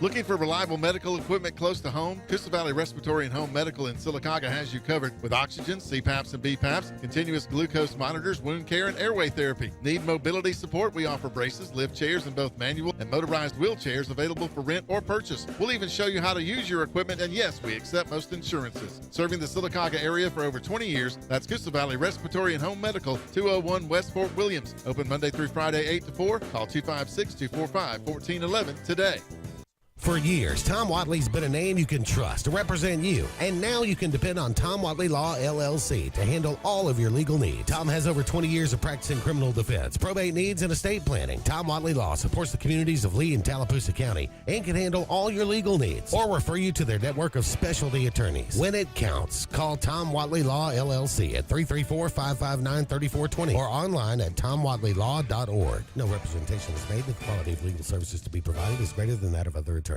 Looking for reliable medical equipment close to home? Coosa Valley Respiratory and Home Medical in Sylacauga has you covered with oxygen, CPAPs and BPAPs, continuous glucose monitors, wound care, and airway therapy. Need mobility support? We offer braces, lift chairs, and both manual and motorized wheelchairs available for rent or purchase. We'll even show you how to use your equipment, and yes, we accept most insurances. Serving the Sylacauga area for over 20 years, that's Coosa Valley Respiratory and Home Medical, 201 West Fort Williams. Open Monday through Friday, 8 to 4. Call 256-245-1411 today. For years, Tom Watley's been a name you can trust to represent you. And now you can depend on Tom Watley Law, LLC to handle all of your legal needs. Tom has over 20 years of practice in criminal defense, probate needs, and estate planning. Tom Watley Law supports the communities of Lee and Tallapoosa County and can handle all your legal needs or refer you to their network of specialty attorneys. When it counts, call Tom Watley Law, LLC at 334-559-3420 or online at tomwatleylaw.org. No representation is made that the quality of legal services to be provided is greater than that of other attorneys.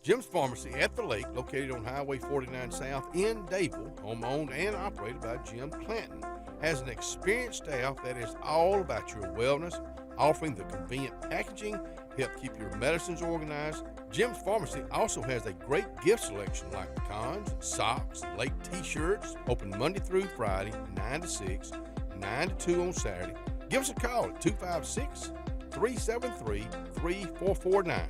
Jim's Pharmacy at the Lake, located on Highway 49 South in Dayville, home-owned and operated by Jim Clanton, has an experienced staff that is all about your wellness, offering the convenient packaging to help keep your medicines organized. Jim's Pharmacy also has a great gift selection like pecans, socks, late t-shirts, open Monday through Friday, 9 to 6, 9 to 2 on Saturday. Give us a call at 256-373-3449.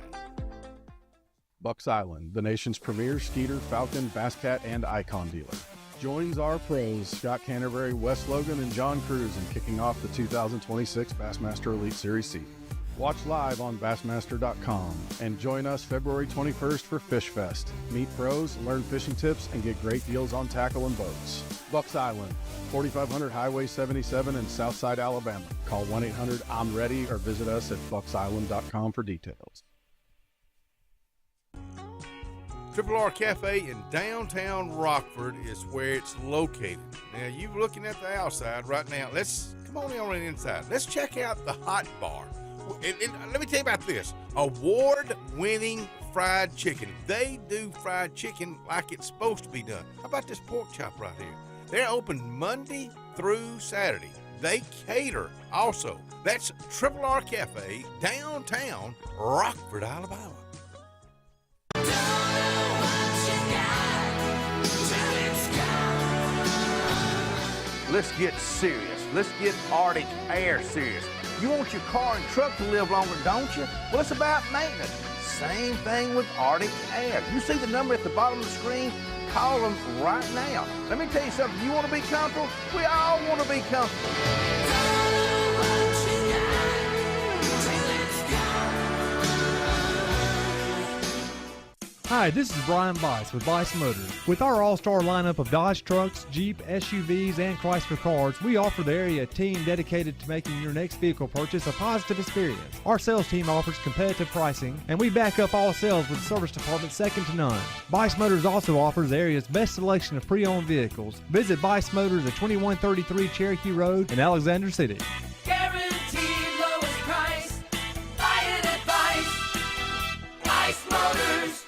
Bucks Island, the nation's premier Skeeter, Falcon, Bass Cat, and Icon dealer, joins our pros Scott Canterbury, Wes Logan, and John Cruz in kicking off the 2026 Bassmaster Elite Series C. Watch live on Bassmaster.com and join us February 21st for Fish Fest. Meet pros, learn fishing tips, and get great deals on tackle and boats. Bucks Island, 4500 Highway 77 in Southside, Alabama. Call 1-800-I'm-READY or visit us at bucksisland.com for details. Triple R Cafe in downtown Rockford is where it's located. Now, you're looking at the outside right now. Come on the inside. Let's check out the hot bar. And let me tell you about this. Award-winning fried chicken. They do fried chicken like it's supposed to be done. How about this pork chop right here? They're open Monday through Saturday. They cater also. That's Triple R Cafe, downtown Rockford, Alabama. Don't know what you got. let's get serious. Let's get Arctic Air serious. You want your car and truck to live longer, don't you? Well, it's about maintenance. Same thing with Arctic Air. You see the number at the bottom of the screen? Call them right now. Let me tell you something. You want to be comfortable? We all want to be comfortable. Hi, this is Brian Bice with Bice Motors. With our all-star lineup of Dodge trucks, Jeep, SUVs, and Chrysler cars, we offer the area a team dedicated to making your next vehicle purchase a positive experience. Our sales team offers competitive pricing, and we back up all sales with a service department second to none. Bice Motors also offers the area's best selection of pre-owned vehicles. Visit Bice Motors at 2133 Cherokee Road in Alexander City. Guaranteed lowest price. Buy it at Bice. Bice Motors.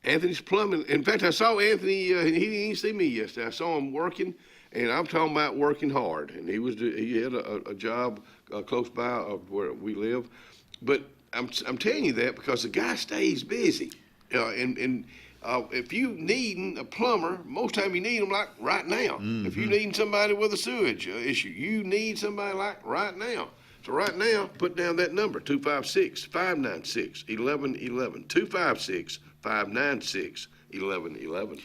Anthony's Plumbing. In fact, I saw Anthony. He didn't see me yesterday. I saw him working, and I'm talking about working hard. And he had a job close by of where we live. But I'm telling you that because the guy stays busy. If you needing a plumber, most time you need them like right now. Mm-hmm. If you needing somebody with a sewage issue, you need somebody like right now. So right now, put down that number, 256-596-1111. 256-596-1111.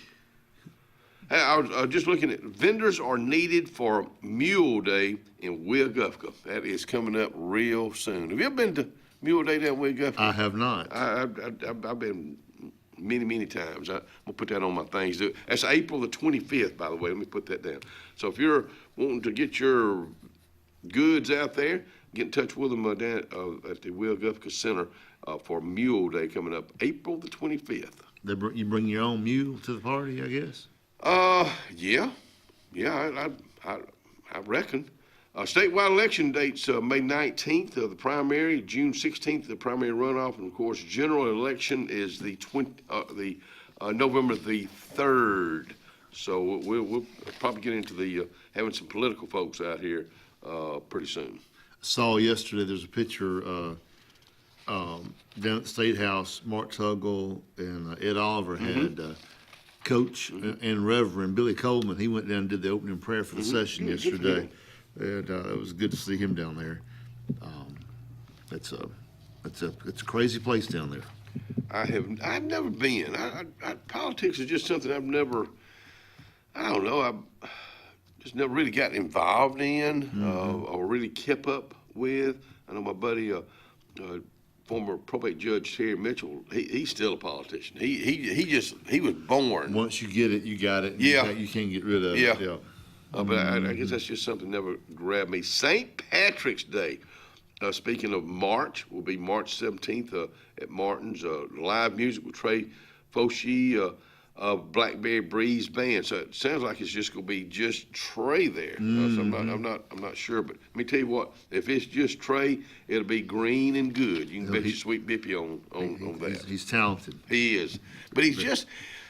Hey, I was just looking at vendors are needed for Mule Day in Weogufka. That is coming up real soon. Have you ever been to Mule Day down in Weogufka? I have not. I've been many times. I'm gonna put that on my things. That's April the 25th, by the way. Let me put that down. So if you're wanting to get your goods out there, get in touch with them down at the Weogufka Center for Mule Day coming up April the 25th. You bring your own mule to the party, I guess? Yeah, I reckon. Statewide election dates May 19th of the primary, June 16th the primary runoff, and of course general election is the November the 3rd. So we'll probably get into the having some political folks out here pretty soon. Saw yesterday there's a picture down at the State House. Mark Tuggle and Ed Oliver had Coach and Reverend Billy Coleman. He went down and did the opening prayer for the session yesterday. And it was good to see him down there. It's a crazy place down there. I've never been. Politics is just something I've never. I don't know. I've just never really got involved in or really kept up with. I know my buddy, former probate judge Terry Mitchell. He's still a politician. He was born. Once you get it, you got it. Yeah, you can't get rid of it. Yeah. But I guess that's just something that never grabbed me. St. Patrick's Day, speaking of March, will be March 17th at Martin's. Live music with Trey Foshee of Blackberry Breeze Band. So it sounds like it's just going to be just Trey there. So I'm not sure. But let me tell you what, if it's just Trey, it'll be green and good. You can bet your sweet bippy on that. He's talented. He is. But he's just,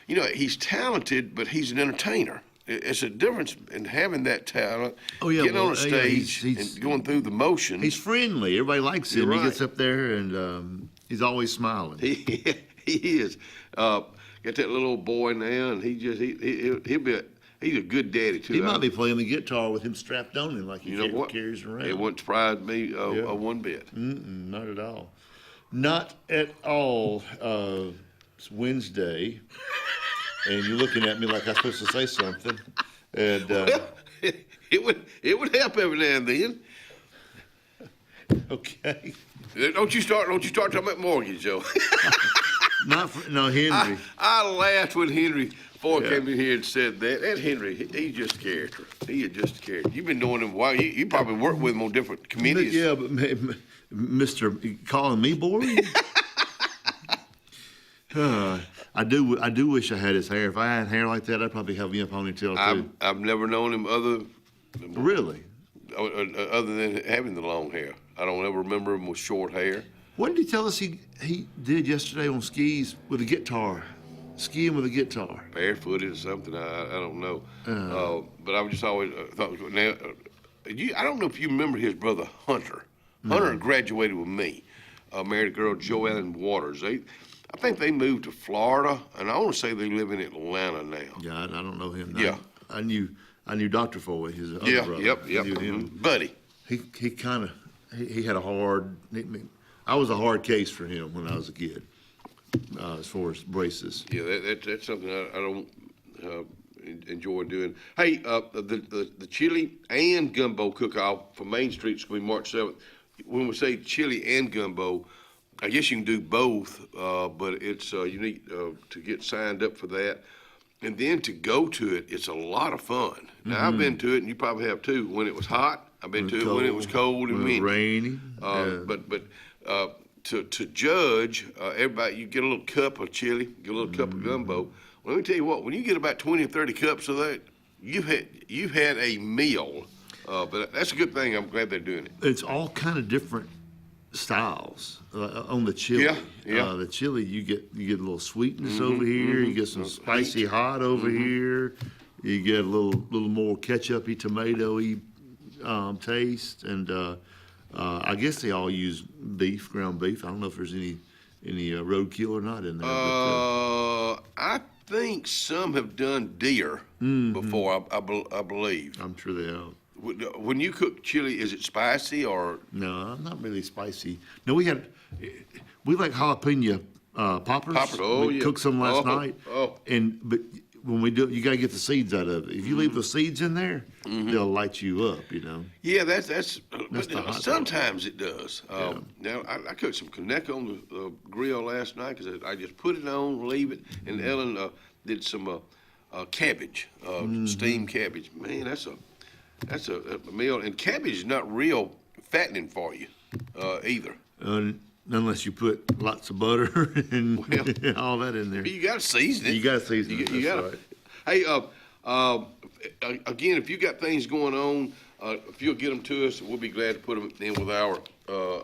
he's talented, but he's an entertainer. It's a difference in having that talent, getting on a stage and going through the motions. He's friendly. Everybody likes him. You're right. He gets up there and he's always smiling. He is. Got that little old boy now, and he's a good daddy too. He might be playing the guitar with him strapped on him like he carries around. It wouldn't surprise me one bit. Not at all. Not at all. It's Wednesday. And you're looking at me like I'm supposed to say something. And it would help every now and then. Okay. Don't you start talking about mortgage, Joe. Henry. I laughed when Henry Ford came in here and said that. And Henry, he's just a character. He is just a character. You've been knowing him a while. You probably worked with him on different committees. Yeah, but Mr. calling me boring? I do wish I had his hair. If I had hair like that, I'd probably have me a ponytail too. I've never known him Really? Other than having the long hair. I don't ever remember him with short hair. What did he tell us he did yesterday on skis with a guitar? Skiing with a guitar. Barefooted or something, I don't know. But I was just always thought, now, I don't know if you remember his brother Hunter. No. Hunter graduated with me, married a girl, Joellen Waters. I think they moved to Florida, and I want to say they live in Atlanta now. Yeah, I don't know him. Yeah. I knew Dr. Foy, his other brother. Yep. I knew him. Buddy. He had a hard, I was a hard case for him when I was a kid, as far as braces. Yeah, that's something I don't enjoy doing. Hey, the chili and gumbo cook-off for Main Street is going to be March 7th. When we say chili and gumbo, I guess you can do both, but it's you need to get signed up for that. And then to go to it, it's a lot of fun. Now, I've been to it, and you probably have too, when it was hot. I've been to it when it was cold and windy. Rainy. But to judge, everybody, you get a little cup of chili, get a little cup of gumbo. Well, let me tell you what, when you get about 20 or 30 cups of that, you've had a meal. But that's a good thing. I'm glad they're doing it. It's all kind of different styles on the chili. Yeah. The chili, you get a little sweetness over here. You get some spicy hot over here. You get a little more ketchup-y, tomato-y taste, and I guess they all use ground beef. I don't know if there's any roadkill or not in there. I think some have done deer before. I believe. I'm sure they have. When you cook chili, is it spicy or? No, not really spicy. No, we like jalapeno poppers. We cooked some last night. But when we do it, you got to get the seeds out of it. If you leave the seeds in there, they'll light you up. Yeah, that's the hot sometimes it does. Now I cooked some Conecuh on the grill last night because I just put it on, leave it, and Ellen did some cabbage, steamed cabbage. Man, that's a meal, and cabbage is not real fattening for you either. Unless you put lots of butter and all that in there. You got to season it. You got to season it. You got to. Hey, again, if you got things going on, if you'll get them to us, we'll be glad to put them in with our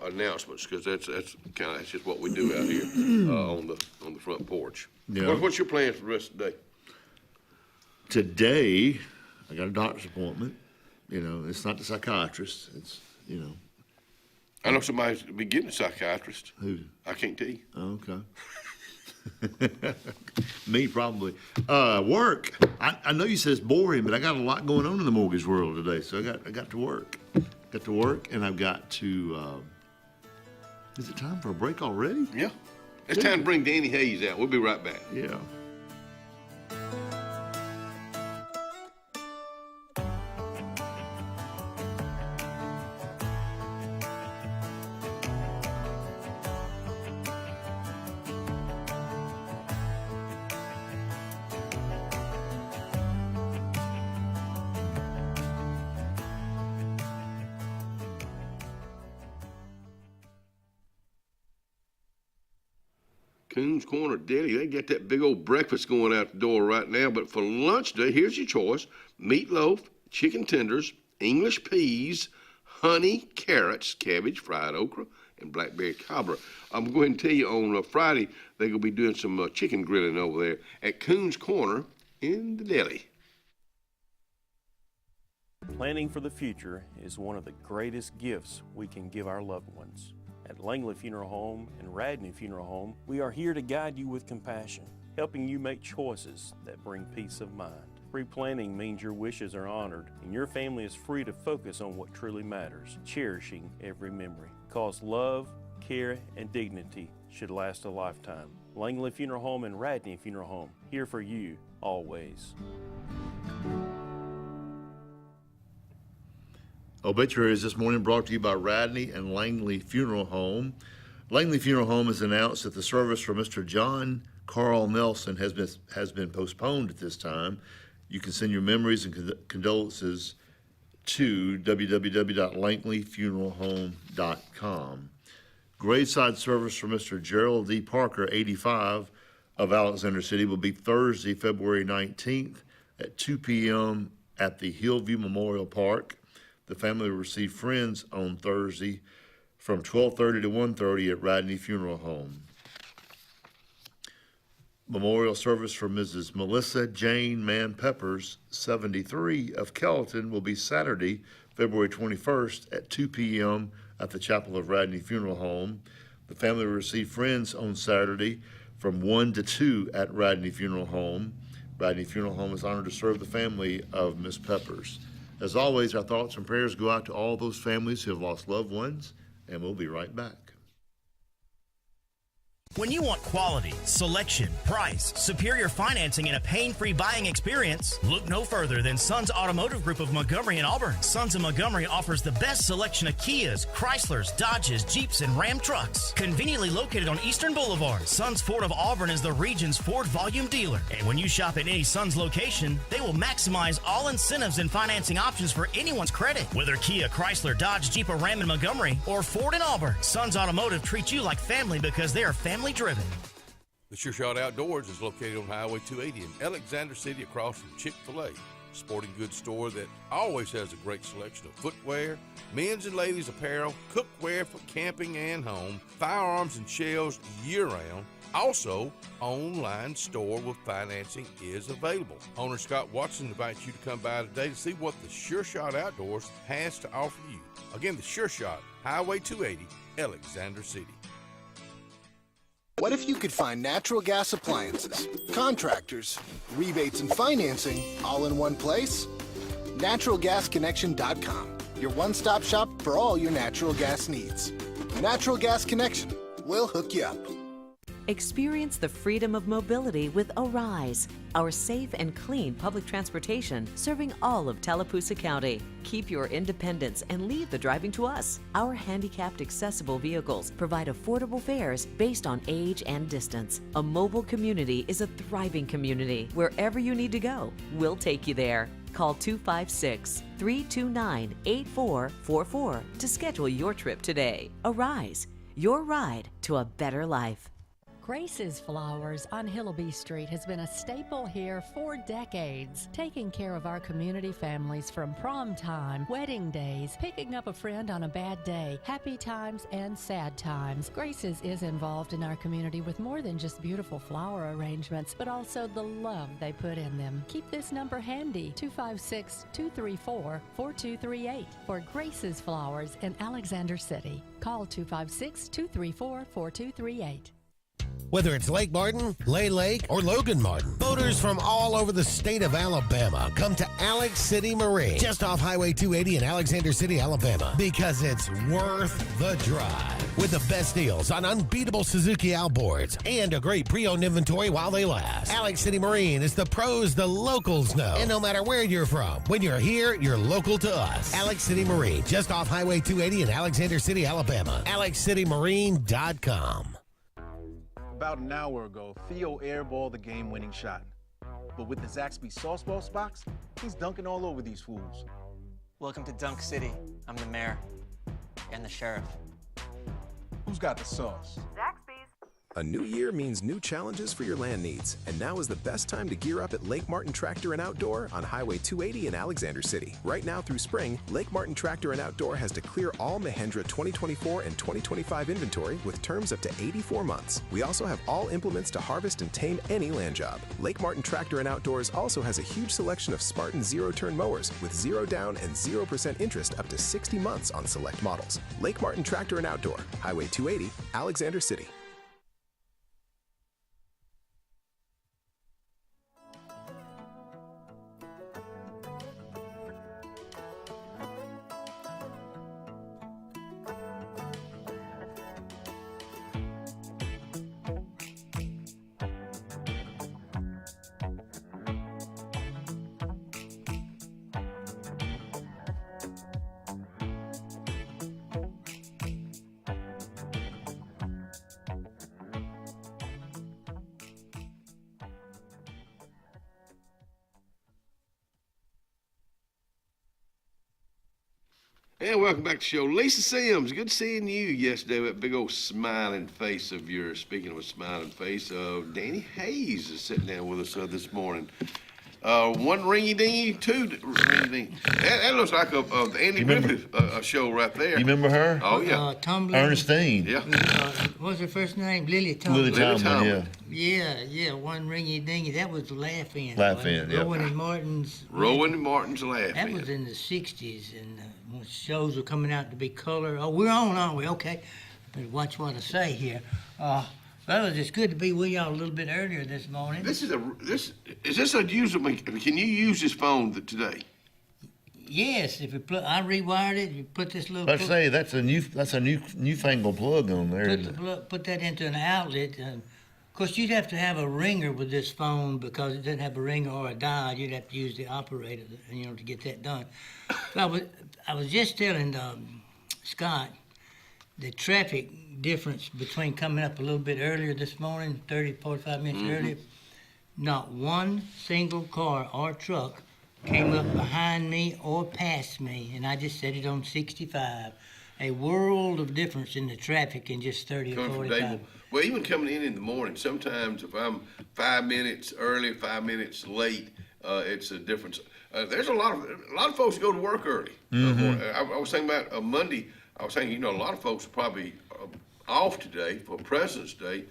announcements because that's just what we do out here on the front porch. Yeah. What's your plans for the rest of the day? Today, I got a doctor's appointment. It's not the psychiatrist. It's I know somebody's be getting a psychiatrist. Who? I can't tell you. Oh, okay. Me, probably. Work. I know you said it's boring, but I got a lot going on in the mortgage world today, so I got to work. Got to work, and I've got to. Is it time for a break already? Yeah. It's time to bring Danny Hayes out. We'll be right back. Yeah. Coons Corner Deli, they got that big old breakfast going out the door right now. But for lunch day, here's your choice. Meatloaf, chicken tenders, English peas, honey, carrots, cabbage, fried okra, and blackberry cobbler. I'm going to tell you on Friday, they're going to be doing some chicken grilling over there at Coons Corner in the deli. Planning for the future is one of the greatest gifts we can give our loved ones. At Langley Funeral Home and Radney Funeral Home, we are here to guide you with compassion, helping you make choices that bring peace of mind. Pre-planning means your wishes are honored and your family is free to focus on what truly matters, cherishing every memory. Because love, care, and dignity should last a lifetime. Langley Funeral Home and Radney Funeral Home, here for you, always. Obituaries this morning brought to you by Radney and Langley Funeral Home. Langley Funeral Home has announced that the service for Mr. John Carl Nelson has been postponed at this time. You can send your memories and condolences to www.langleyfuneralhome.com. Graveside service for Mr. Gerald D. Parker, 85, of Alexander City will be Thursday, February 19th at 2 p.m. at the Hillview Memorial Park. The family will receive friends on Thursday from 12:30 to 1:30 at Radney Funeral Home. Memorial service for Mrs. Melissa Jane Mann Peppers, 73, of Kelton will be Saturday, February 21st at 2 p.m. at the Chapel of Radney Funeral Home. The family will receive friends on Saturday from 1 to 2 at Radney Funeral Home. Radney Funeral Home is honored to serve the family of Miss Peppers. As always, our thoughts and prayers go out to all those families who have lost loved ones, and we'll be right back. When you want quality, selection, price, superior financing, and a pain-free buying experience, look no further than Sons Automotive Group of Montgomery and Auburn. Sons of Montgomery offers the best selection of Kias, Chryslers, Dodges, Jeeps, and Ram trucks. Conveniently located on Eastern Boulevard, Sons Ford of Auburn is the region's Ford volume dealer. And when you shop at any Sons location, they will maximize all incentives and financing options for anyone's credit. Whether Kia, Chrysler, Dodge, Jeep, or Ram in Montgomery, or Ford in Auburn, Sons Automotive treats you like family because they are family driven. The Sure Shot Outdoors is located on Highway 280 in Alexander City across from Chick-fil-A. Sporting goods store that always has a great selection of footwear, men's and ladies apparel, cookware for camping and home, firearms and shells year-round. Also, online store with financing is available. Owner Scott Watson invites you to come by today to see what the Sure Shot Outdoors has to offer you. Again, the Sure Shot, Highway 280, Alexander City. What if you could find natural gas appliances, contractors, rebates, and financing all in one place? NaturalGasConnection.com, your one-stop shop for all your natural gas needs. Natural Gas Connection, we'll hook you up. Experience the freedom of mobility with Arise, our safe and clean public transportation serving all of Tallapoosa County. Keep your independence and leave the driving to us. Our handicapped accessible vehicles provide affordable fares based on age and distance. A mobile community is a thriving community. Wherever you need to go, we'll take you there. Call 256-329-8444 to schedule your trip today. Arise, your ride to a better life. Grace's Flowers on Hillaby Street has been a staple here for decades, taking care of our community families from prom time, wedding days, picking up a friend on a bad day, happy times, and sad times. Grace's is involved in our community with more than just beautiful flower arrangements, but also the love they put in them. Keep this number handy, 256-234-4238 for Grace's Flowers in Alexander City. Call 256-234-4238. Whether it's Lake Martin, Lay Lake, or Logan Martin, boaters from all over the state of Alabama come to Alex City Marine, just off Highway 280 in Alexander City, Alabama, because it's worth the drive. With the best deals on unbeatable Suzuki outboards and a great pre-owned inventory while they last. Alex City Marine is the pros the locals know. And no matter where you're from, when you're here, you're local to us. Alex City Marine, just off Highway 280 in Alexander City, Alabama. AlexCityMarine.com. About an hour ago, Theo airballed the game-winning shot. But with the Zaxby's Sauce Boss box, he's dunking all over these fools. Welcome to Dunk City. I'm the mayor and the sheriff. Who's got the sauce? Zaxby's. A new year means new challenges for your land needs, and now is the best time to gear up at Lake Martin Tractor and Outdoor on Highway 280 in Alexander City. Right now through spring, Lake Martin Tractor and Outdoor has to clear all Mahindra 2024 and 2025 inventory with terms up to 84 months. We also have all implements to harvest and tame any land job. Lake Martin Tractor and Outdoors also has a huge selection of Spartan zero-turn mowers with 0 down and 0% interest up to 60 months on select models. Lake Martin Tractor and Outdoor, Highway 280, Alexander City. And welcome back to the show. Lisa Sims, good seeing you yesterday with that big old smiling face of yours. Speaking of a smiling face, Danny Hayes is sitting down with us this morning. One ringy-dingy, two ringy-dingy. That looks like the Andy Griffith show right there. You remember her? Oh, yeah. Ernestine. Yeah. What's her first name? Lily Tomlin. Lily Tomlin, Yeah, one ringy dingy. That was Laugh In. Laugh In, yeah. Rowan and Martin's. Rowan and Martin's Laugh That In. was in the 60s, and when shows were coming out to be color. Oh, we're on, aren't we? Okay. Better watch what I say here. Well, it's good to be with y'all a little bit earlier this morning. Is this a usable? Can you use this phone today? Yes, if you I rewired it. You put this little. Let's say that's a newfangled plug on there. Put that into an outlet. Of course, you'd have to have a ringer with this phone because it doesn't have a ringer or a dial. You'd have to use the operator, to get that done. So I was just telling Scott the traffic difference between coming up a little bit earlier this morning, 30, 45 minutes earlier. Not one single car or truck came up behind me or past me, and I just said it on 65. A world of difference in the traffic in just 30 or 45. Well, even coming in the morning, sometimes if I'm 5 minutes early, 5 minutes late, it's a difference. There's a lot of folks go to work early. I was thinking about Monday. I was thinking, a lot of folks are probably off today for President's Day.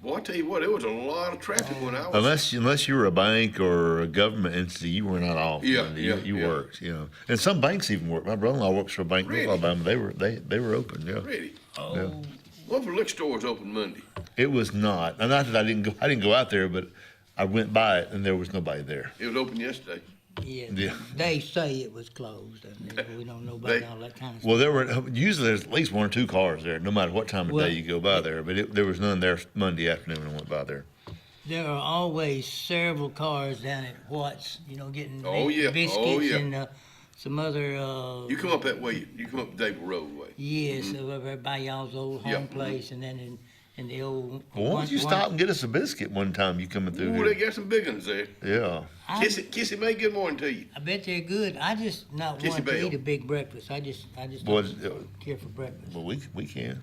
Boy, I tell you what, there was a lot of traffic when I was. Unless you were a bank or a government entity, you were not off. You worked. And some banks even work. My brother-in-law works for a bank in Alabama. They were open. Yeah. Really? Oh. Yeah. What for liquor stores open Monday? It was not. And not that I didn't go out there, but I went by it and there was nobody there. It was open yesterday. Yeah. They say it was closed. We don't know about all that kind of stuff. Well, usually there's at least one or two cars there, no matter what time of day you go by there. But there was none there Monday afternoon when I went by there. There are always several cars down at Watts, getting biscuits and some other. You come up that way. You come up Dable Road way. Yes, over by y'all's old home place, and then in the old. Well, why don't you stop and get us a biscuit one time you coming through here? They got some big ones there. Yeah. Kissy May, good morning to you. I bet they're good. I just not want to eat a big breakfast. I just don't care for breakfast. Well, we can.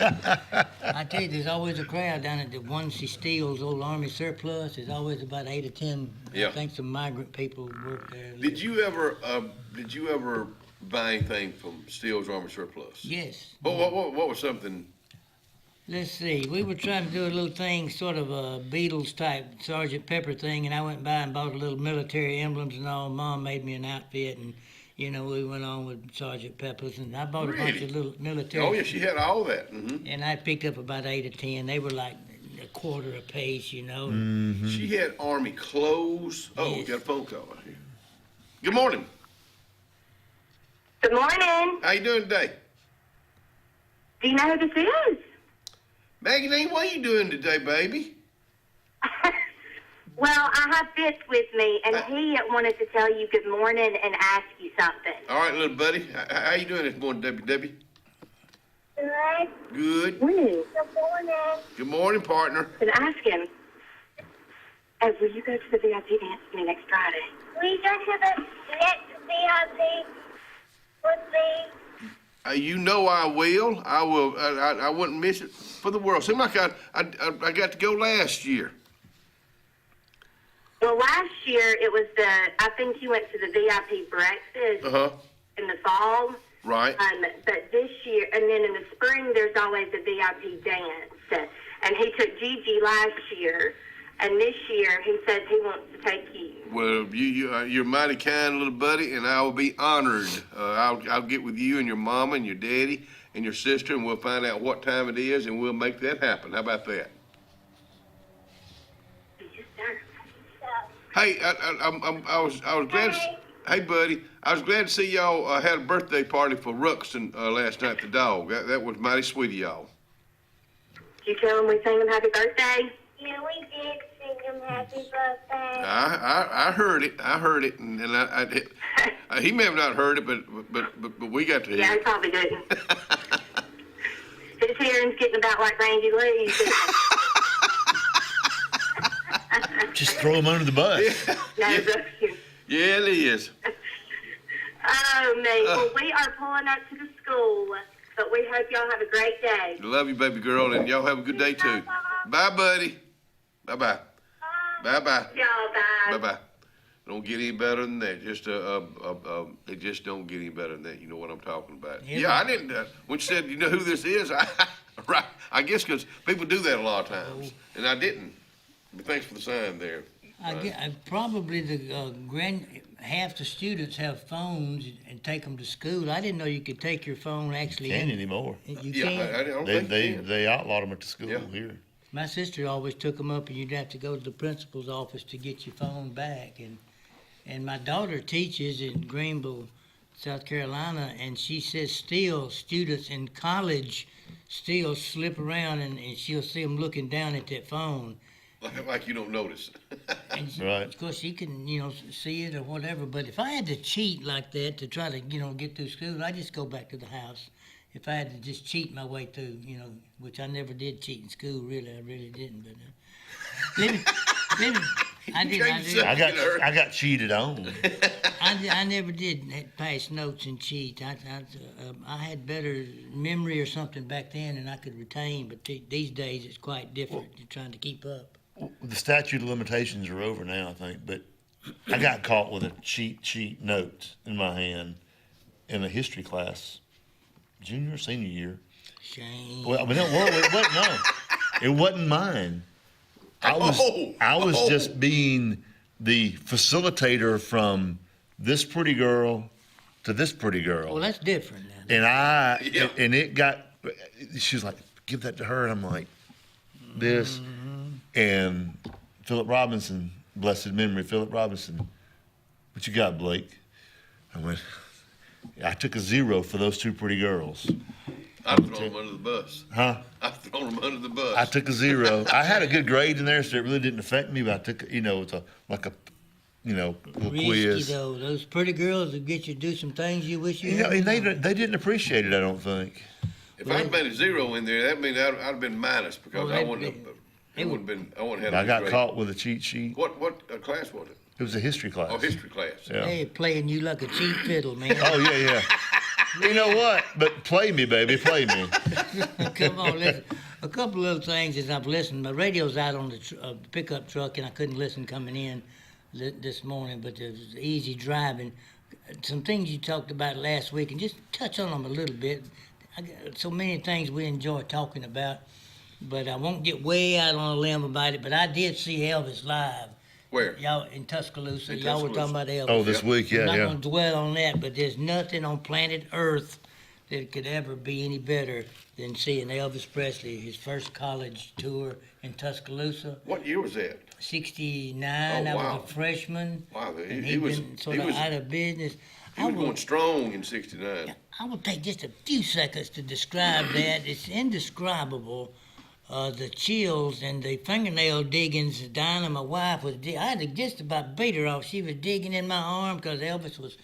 I tell you, there's always a crowd down at the One-C Steel's old Army surplus. There's always about 8 or 10. Yeah. I think some migrant people work there. Did you ever buy anything from Steel's Army surplus? Yes. What was something? Let's see. We were trying to do a little thing, sort of a Beatles type Sergeant Pepper thing, and I went by and bought a little military emblems and all. Mom made me an outfit, and we went on with Sergeant Pepper's, and I bought a bunch of little military. Oh yeah, she had all that. Mm-hmm. And I picked up about 8 or 10. They were like a quarter a piece, Mm-hmm. She had Army clothes. Oh, we got a phone call right here. Good morning. Good morning. How you doing today? Do you know who this is? Maggie, what are you doing today, baby? Well, I have Fitz with me, and he wanted to tell you good morning and ask you something. All right, little buddy. How you doing this morning, Debbie? Good. Good. Morning. Good morning. Good morning, partner. And ask him, will you go to the VIP dance with me next Friday? Will you go to the next VIP with me? You know I will. I will. I wouldn't miss it for the world. Seemed like I got to go last year. Well, last year it was I think you went to the VIP breakfast in the fall. Right. But this year, and then in the spring, there's always a VIP dance. And he took Gigi last year, and this year he says he wants to take you. Well, you're mighty kind, little buddy, and I will be honored. I'll get with you and your mama and your daddy and your sister, and we'll find out what time it is, and we'll make that happen. How about that? Yes, sir. Hey, I was glad. Hey, buddy, I was glad to see y'all had a birthday party for Ruxton last night. The dog. That was mighty sweet of y'all. Did you tell him we sang him happy birthday? Yeah, we did sing him happy birthday. I heard it. I heard it, and he may have not heard it, but we got to hear it. Yeah, he probably didn't. His hearing's getting about like Randy Lee's. Just throw him under the bus. Yeah, yeah, it is. Oh, man. Well, we are pulling up to the school, but we hope y'all have a great day. Love you, baby girl, and y'all have a good day too. Bye, buddy. Bye-bye. Bye-bye. Y'all, bye. Bye-bye. Don't get any better than that. It just don't get any better than that. You know what I'm talking about. Yeah, I didn't. When you said you know who this is, right? I guess because people do that a lot of times, and I didn't. But thanks for the sign there. Probably half the students have phones and take them to school. I didn't know you could take your phone actually. Can't anymore. You can't. I don't think They outlawed them at the school here. My sister always took them up, and you'd have to go to the principal's office to get your phone back. And my daughter teaches in Greenville, South Carolina, and she says still students in college still slip around, and she'll see them looking down at that phone. Like you don't notice. Right. Of course, she can, see it or whatever. But if I had to cheat like that to try to, get through school, I just go back to the house. If I had to just cheat my way through, which I never did cheat in school, really, I really didn't. But I got cheated on. I never did pass notes and cheat. I had better memory or something back then, and I could retain. But these days, it's quite different. You're trying to keep up. The statute of limitations are over now, I think. But I got caught with a cheat sheet note in my hand in a history class. Junior or senior year. Shame. Well, it wasn't. No, it wasn't mine. I was just being the facilitator from this pretty girl to this pretty girl. Well, that's different now. And it got. She was like, "Give that to her," and I'm like, "This." And Philip Robinson, blessed memory, Philip Robinson. What you got, Blake? I went. I took a 0 for those two pretty girls. I've thrown them under the bus. Huh? I've thrown them under the bus. I took a 0. I had a good grade in there, so it really didn't affect me. But I took, it's little quiz. Risky though. Those pretty girls will get you to do some things you wish you. And they didn't appreciate it. I don't think. If I'd been a 0 in there, that means I'd have been minus because I wouldn't have. It wouldn't have been. I wouldn't have had. I got caught with a cheat sheet. What class was it? It was a history class. Oh, history class. Yeah. Hey, playing you like a cheap fiddle, man. Oh yeah. You know what? But play me, baby, play me. Come on, listen. A couple little things as I've listened. My radio's out on the pickup truck, and I couldn't listen coming in this morning, but it was easy driving. Some things you talked about last week, and just touch on them a little bit. I got so many things we enjoy talking about, but I won't get way out on a limb about it, but I did see Elvis live. Where? Y'all in Tuscaloosa. Y'all were talking about Elvis. Oh, this week, yeah, I'm not going to dwell on that, but there's nothing on planet Earth that could ever be any better than seeing Elvis Presley, his first college tour in Tuscaloosa. What year was that? 69. Oh, wow. I was a freshman. Wow, he was sort of out of business. He was going strong in 69. I will take just a few seconds to describe that. It's indescribable. The chills and the fingernail diggings. Dinah, my wife, I had to just about beat her off. She was digging in my arm because Elvis was.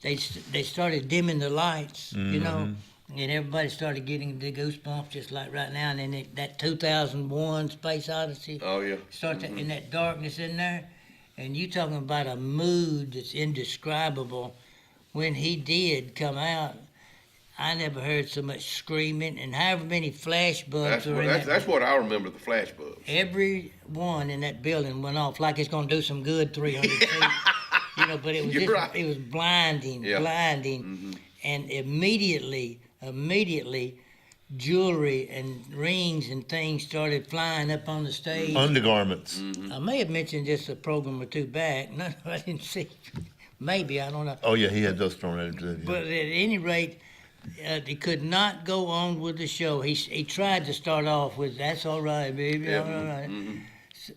They started dimming the lights, and everybody started getting the goosebumps just like right now. And then that 2001 Space Odyssey. Oh yeah. Starts in that darkness in there, and you talking about a mood that's indescribable. When he did come out, I never heard so much screaming, and however many flash bulbs were in that. That's what I remember, the flash bulbs. Every one in that building went off like it's going to do some good 300 feet. But it was it was blinding, and immediately, jewelry and rings and things started flying up on the stage. Undergarments. I may have mentioned this a program or two back. No, I didn't see. Maybe, I don't know. Oh, yeah, he had those thrown at him. But at any rate, he could not go on with the show. He tried to start off with, "That's all right, baby, all right,"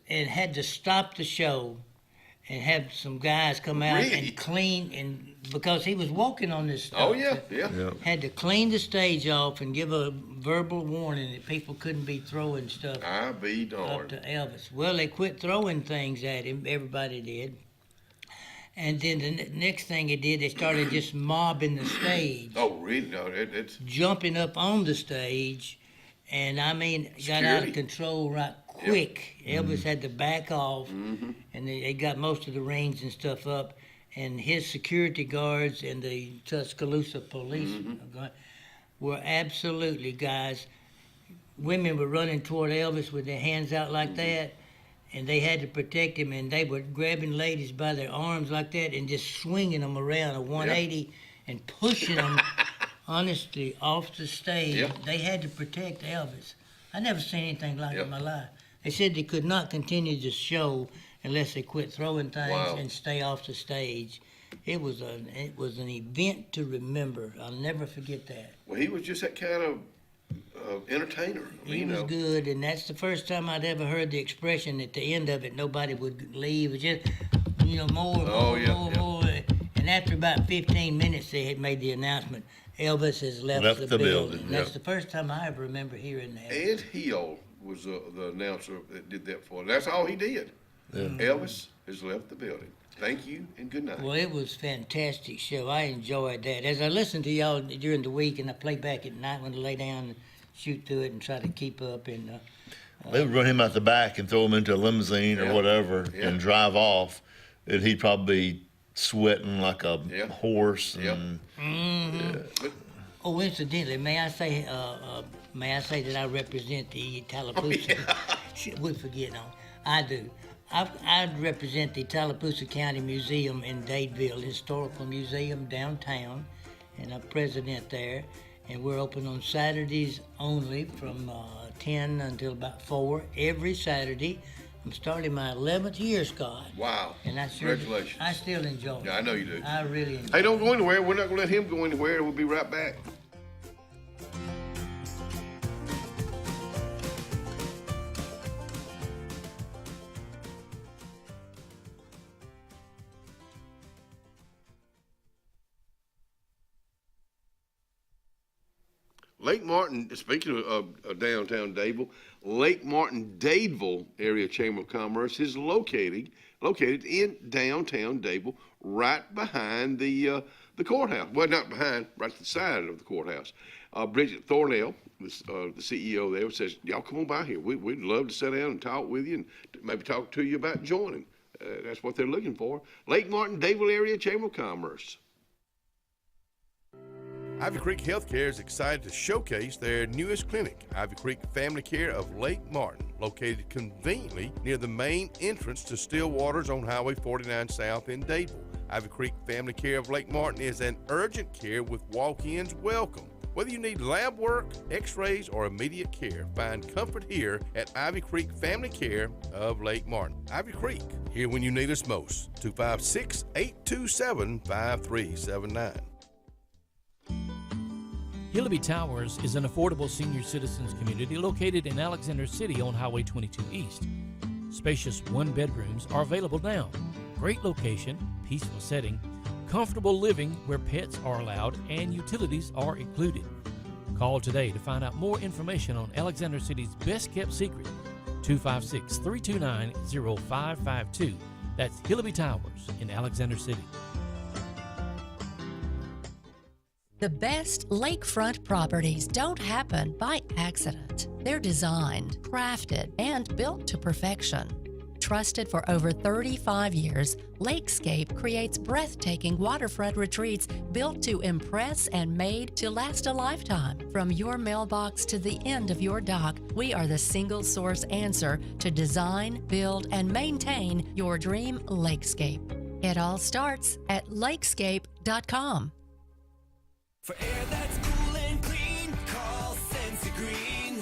and had to stop the show and have some guys come out and clean, and because he was walking on this stuff. Oh, yeah. Had to clean the stage off and give a verbal warning that people couldn't be throwing stuff I be darned. up to Elvis. Well, they quit throwing things at him. Everybody did. And then the next thing they did, they started just mobbing the stage. Oh, really? No, it's jumping up on the stage, and I mean, got out of control right quick. Elvis had to back off, and they got most of the rings and stuff up. and his security guards and the Tuscaloosa police were absolutely, guys. Women were running toward Elvis with their hands out like that, and they had to protect him, and they were grabbing ladies by their arms like that and just swinging them around a 180 and pushing them, honestly, off the stage. They had to protect Elvis. I never seen anything like it in my life. They said they could not continue the show unless they quit throwing things and stay off the stage. It was an event to remember. I'll never forget that. Well, he was just that kind of entertainer. He was good, and that's the first time I'd ever heard the expression at the end of it, nobody would leave. It was just, more. And after about 15 minutes, they had made the announcement, Elvis has left the building. That's the first time I ever remember hearing that. Ed Hill was the announcer that did that for him. That's all he did. Elvis has left the building. Thank you and good night. Well, it was a fantastic show. I enjoyed that. As I listened to y'all during the week, and I play back at night when I lay down and shoot through it and try to keep up. And they would run him out the back and throw him into a limousine or whatever and drive off, and he'd probably be sweating like a horse. And, Oh, incidentally, may I say that I represent the Tallapoosa? We forget on. I do. I represent the Tallapoosa County Museum in Dadeville, Historical Museum downtown, and I'm president there. And we're open on Saturdays only from 10 until about 4 every Saturday. I'm starting my 11th year, Scott. Wow. And Congratulations. I still enjoy it. Yeah, I know you do. I really enjoy it. Hey, don't go anywhere. We're not going to let him go anywhere. We'll be right back. Lake Martin, speaking of downtown Dadeville, Lake Martin Dadeville Area Chamber of Commerce is located in downtown Dadeville, right behind the courthouse. Well, not behind, right to the side of the courthouse. Bridget Thornell, the CEO there, says, y'all come on by here. We'd love to sit down and talk with you and maybe talk to you about joining. That's what they're looking for. Lake Martin Dadeville Area Chamber of Commerce. Ivy Creek Healthcare is excited to showcase their newest clinic, Ivy Creek Family Care of Lake Martin, located conveniently near the main entrance to Stillwater's on Highway 49 South in Dadeville. Ivy Creek Family Care of Lake Martin is an urgent care with walk-ins welcome. Whether you need lab work, x-rays, or immediate care, find comfort here at Ivy Creek Family Care of Lake Martin. Ivy Creek, here when you need us most. 256-827-5379. Hillaby Towers is an affordable senior citizens community located in Alexander City on Highway 22 East. Spacious one-bedrooms are available now. Great location, peaceful setting, comfortable living where pets are allowed and utilities are included. Call today to find out more information on Alexander City's best-kept secret, 256-329-0552. That's Hillaby Towers in Alexander City. The best lakefront properties don't happen by accident. They're designed, crafted, and built to perfection. Trusted for over 35 years, Lakescape creates breathtaking waterfront retreats built to impress and made to last a lifetime. From your mailbox to the end of your dock, we are the single source answer to design, build, and maintain your dream lakescape. It all starts at lakescape.com. For air that's cool and clean, call Sensi Green.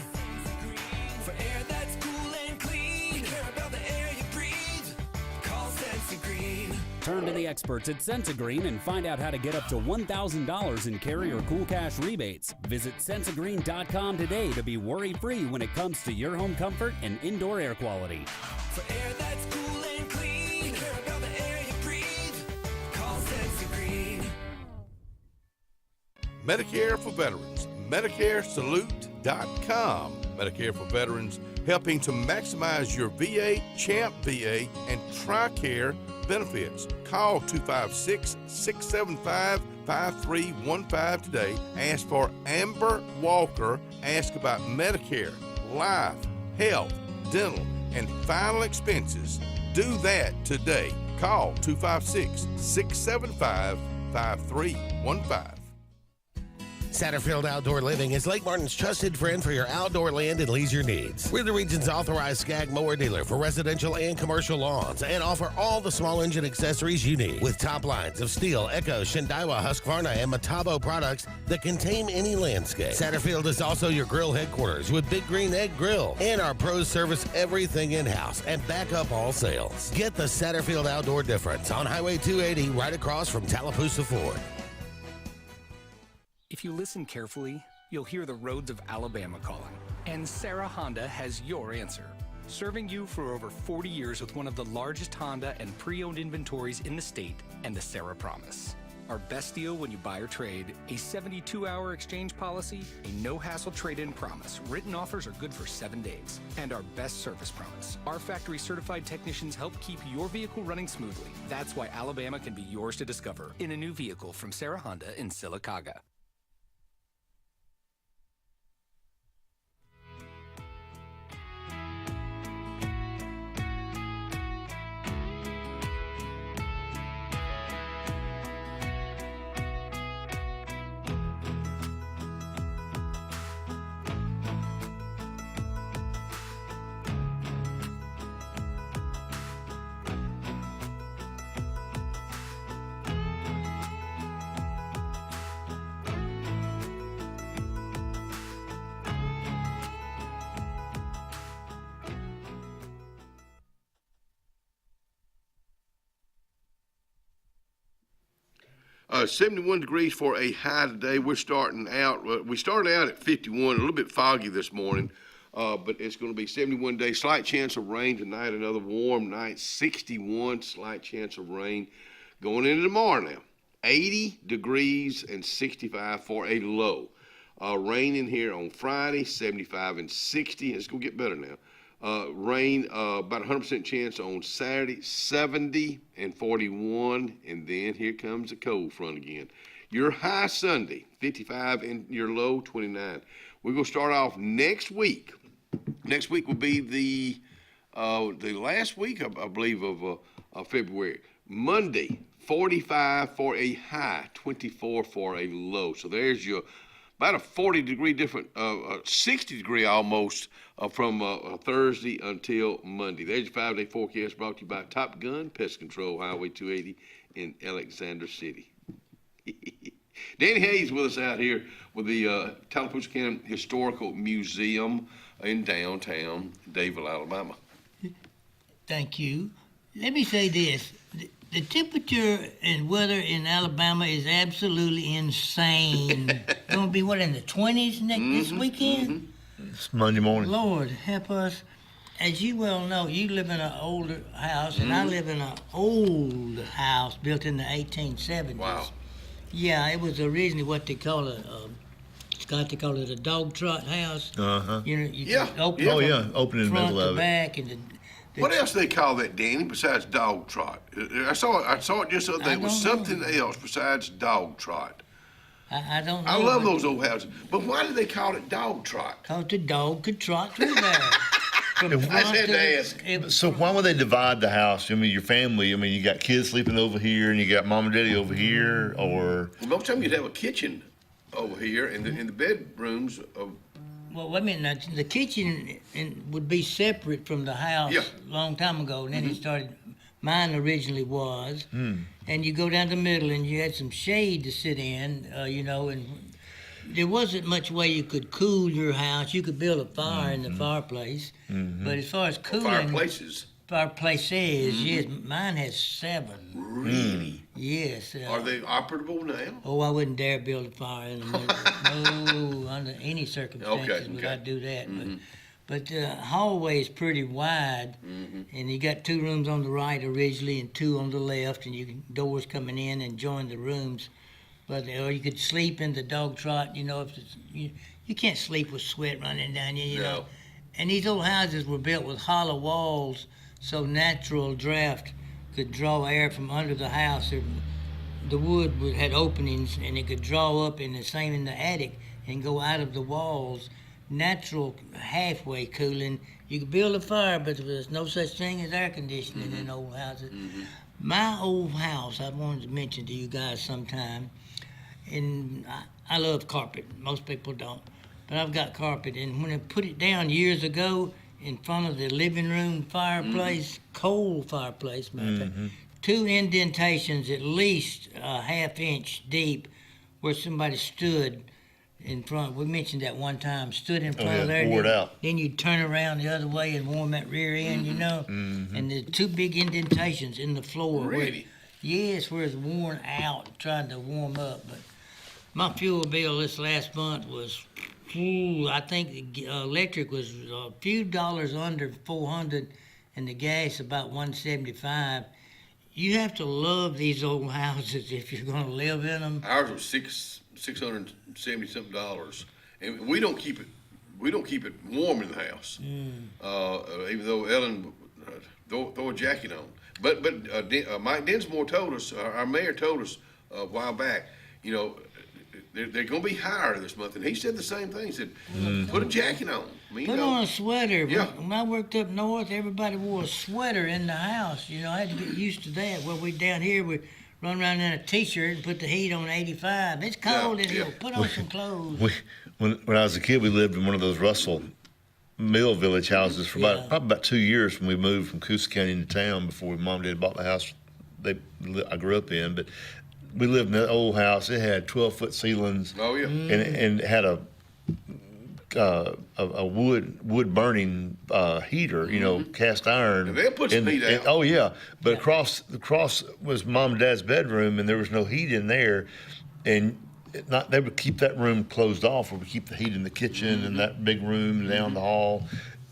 For air that's cool and clean, we care about the air you breathe. Call Sensi Green. Turn to the experts at Sensigreen and find out how to get up to $1,000 in carrier cool cash rebates. Visit Sensigreen.com today to be worry-free when it comes to your home comfort and indoor air quality. For air that's cool and clean, we care about the air you breathe. Call Sensi Green. Medicare for Veterans, MedicareSalute.com. Medicare for Veterans, helping to maximize your VA, CHAMP VA, and TRICARE benefits. Call 256-675-5315 today. Ask for Amber Walker. Ask about Medicare, life, health, dental, and final expenses. Do that today. Call 256-675-5315. Satterfield Outdoor Living is Lake Martin's trusted friend for your outdoor land and leisure needs. We're the region's authorized Skag mower dealer for residential and commercial lawns and offer all the small engine accessories you need with top lines of Steel, Echo, Shindaiwa, Husqvarna, and Metabo products that can tame any landscape. Satterfield is also your grill headquarters with Big Green Egg Grill, and our pros service everything in-house and back up all sales. Get the Satterfield Outdoor difference on Highway 280 right across from Tallapoosa Ford. If you listen carefully, you'll hear the roads of Alabama calling. And Sarah Honda has your answer. Serving you for over 40 years with one of the largest Honda and pre-owned inventories in the state and the Sarah Promise. Our best deal when you buy or trade, a 72-hour exchange policy, a no-hassle trade-in promise. Written offers are good for 7 days. And our best service promise. Our factory-certified technicians help keep your vehicle running smoothly. That's why Alabama can be yours to discover in a new vehicle from Sarah Honda in Sylacauga. Uh, 71 degrees for a high today. We started out at 51, a little bit foggy this morning, but it's going to be 71 days. Slight chance of rain tonight, another warm night, 61, slight chance of rain. Going into tomorrow now, 80 degrees and 65 for a low. Rain in here on Friday, 75 and 60. It's going to get better now. Rain, about 100% chance on Saturday, 70 and 41, and then here comes the cold front again. Your high Sunday, 55, and your low, 29. We're going to start off next week. Next week will be the last week, I believe, of February. Monday, 45 for a high, 24 for a low. So there's your about a 40-degree different, 60-degree almost from Thursday until Monday. There's your 5-day forecast brought to you by Top Gun Pest Control, Highway 280 in Alexander City. Danny Hayes with us out here with the Tallapoosa County Historical Museum in downtown Davie, Alabama. Thank you. Let me say this. The temperature and weather in Alabama is absolutely insane. Going to be, what, in the 20s this weekend? It's Monday morning. Lord, help us. As you well know, you live in an older house, and I live in an old house built in the 1870s. Wow. Yeah, it was originally what they call it, Scott, they call it a dog trot house. Uh-huh. You know, you open open in the front middle to of it. back, and What else they call that, Danny, besides dog trot? I saw it just the other day. It was something else besides dog trot. I don't know. I love those old houses. But why do they call it dog trot? Because the dog could trot through there. I just had to ask. So why would they divide the house? I mean, your family, you got kids sleeping over here and you got mom and daddy over here, or? Well, most of the time you'd have a kitchen over here and in the bedrooms of. Well, I mean, the kitchen would be separate from the house a long time ago, and then it started. Mine originally was, and you go down the middle, and you had some shade to sit in, and there wasn't much way you could cool your house. You could build a fire in the fireplace, but as far as cooling, fireplaces, yes, mine has 7. Really? Yes. Are they operable now? Oh, I wouldn't dare build a fire in the middle. No, under any circumstances would I do that. But the hallway is pretty wide, and you got 2 rooms on the right originally and 2 on the left, and you can doors coming in and join the rooms. But or you could sleep in the dog trot. If it's, you can't sleep with sweat running down you. You know. And these old houses were built with hollow walls, so natural draft could draw air from under the house. The wood had openings, and it could draw up, and the same in the attic, and go out of the walls. Natural halfway cooling. You could build a fire, but there's no such thing as air conditioning in old houses. My old house, I wanted to mention to you guys sometime, and I love carpet. Most people don't. But I've got carpet, and when I put it down years ago in front of the living room fireplace, coal fireplace, matter of fact, 2 indentations at least a half-inch deep where somebody stood in front. We mentioned that one time, stood in front of there. Wore it out. Then you'd turn around the other way and warm that rear end, you know? And there's 2 big indentations in the floor. Really? Yes, where it's worn out, trying to warm up. But my fuel bill this last month was, I think the electric was a few dollars under $400, and the gas about $175. You have to love these old houses if you're going to live in them. Ours was $670 something, and we don't keep it warm in the house. Even though Ellen throw a jacket on. But Mike Densmore told us, our mayor told us a while back, you know, they're going to be higher this month, and he said the same thing. He said, put a jacket on. I mean, Put on a sweater. Yeah. When I worked up north, everybody wore a sweater in the house. You know, I had to get used to that. Well, we down here, we run around in a T-shirt and put the heat on 85. It's cold in here. Put on some clothes. When I was a kid, we lived in one of those Russell Mill Village houses for probably about 2 years when we moved from Coosa County into town before Mom and Dad bought the house I grew up in. But we lived in that old house. It had 12-foot ceilings. Oh, yeah. And it had a wood burning heater, you know, cast iron. And they'll put some heat out. Oh yeah, but across was Mom and Dad's bedroom, and there was no heat in there, and they would keep that room closed off, or would keep the heat in the kitchen and that big room and down the hall.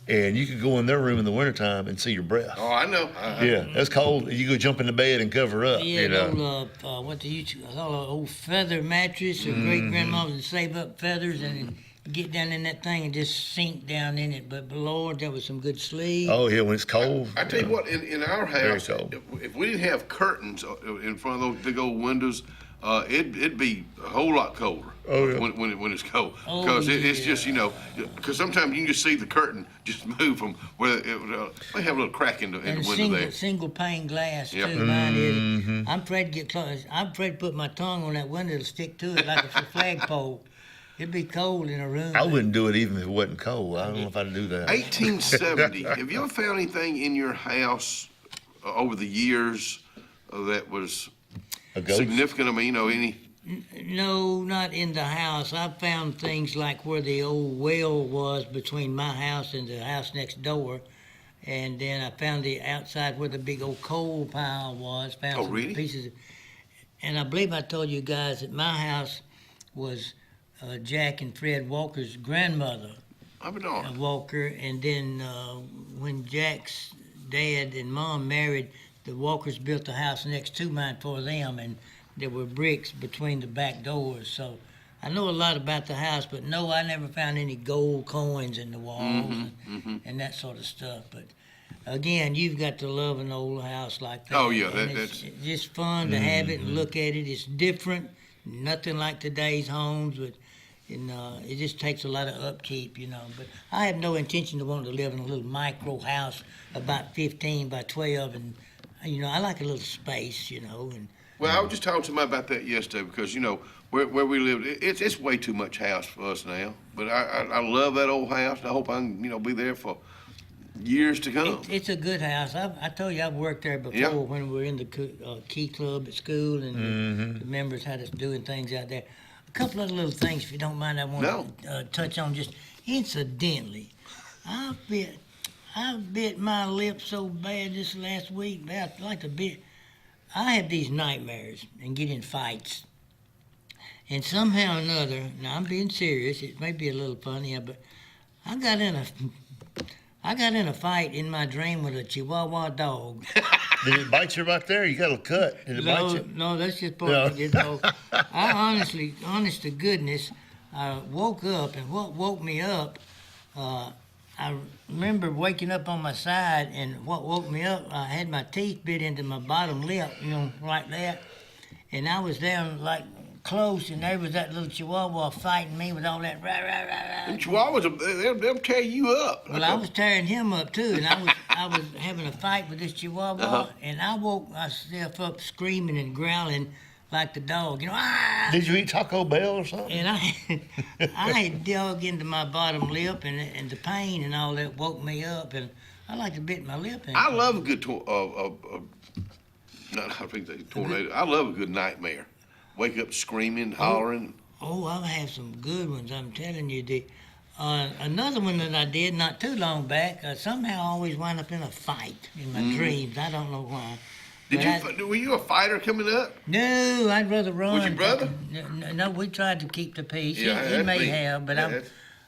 And you could go in their room in the wintertime and see your breath. Oh, I know. Yeah, that's cold. You go jump in the bed and cover up. Yeah, you know. what do you call an old feather mattress? Or great grandmothers would save up feathers and get down in that thing and just sink down in it. But Lord, that was some good sleep. Oh yeah, when it's cold. I tell you what, in our house, if we didn't have curtains in front of those big old windows, it'd be a whole lot colder. Oh, yeah. When it's cold, because it's just, you know, because sometimes you can just see the curtain just move from where they have a little crack in the window there. Single pane glass Yep. too. Mine is. I'm afraid to get close. I'm afraid to put my tongue on that window to stick to it like it's a flagpole. It'd be cold in a room. I wouldn't do it even if it wasn't cold. I don't know if I'd do that. 1870. Have you ever found anything in your house over the years that was significant? I mean, you know, any? No, not in the house. I found things like where the old well was between my house and the house next door. And then I found the outside where the big old coal pile was. Found some pieces. And I believe I told you guys that my house was Jack and Fred Walker's grandmother. Walker. And then when Jack's dad and mom married, the Walkers built the house next to mine for them, and there were bricks between the back doors. So I know a lot about the house, but no, I never found any gold coins in the walls and that sort of stuff. But again, you've got to love an old house like that. Oh, yeah, it's just fun to have it and look at it. It's different, nothing like today's homes, but it just takes a lot of upkeep, you know. But I have no intention of wanting to live in a little micro house about 15 by 12, and you know, I like a little space, you know. And well, I was just talking to somebody about that yesterday because, you know, where we live, it's way too much house for us now. But I love that old house. I hope I can, you know, be there for years to come. It's a good house. I told you I've worked there before when we were in the Key Club at school, and the members had us doing things out there. A couple other little things, if you don't mind, I want to touch on just incidentally. I bit my lip so bad this last week. I have these nightmares and get in fights. And somehow or another, now I'm being serious, it may be a little funny, but I got in a fight in my dream with a Chihuahua dog. Did it bite you right there? You got a cut. Did it bite you? No, that's just part of it. I honest to goodness, I woke up, and what woke me up, I remember waking up on my side, and what woke me up, I had my teeth bit into my bottom lip, you know, like that. And I was down like close, and there was that little Chihuahua fighting me with all that rah, rah, rah, rah. Them Chihuahuas, they'll tear you up. Well, I was tearing him up too, and I I was having a fight with this Chihuahua, and I woke myself up screaming and growling like the dog. Ah! Did you eat Taco Bell or something? And I had dug into my bottom lip, and the pain and all that woke me up, and I like to bit my lip. I love a good tornado. I love a good nightmare. Wake up screaming, hollering. Oh, I've had some good ones, I'm telling you. Another one that I did not too long back, somehow I always wind up in a fight in my dreams. I don't know why. Were you a fighter coming up? No, I'd rather run. Was your brother? No, we tried to keep the peace. Yeah, he may be. have, but Yeah,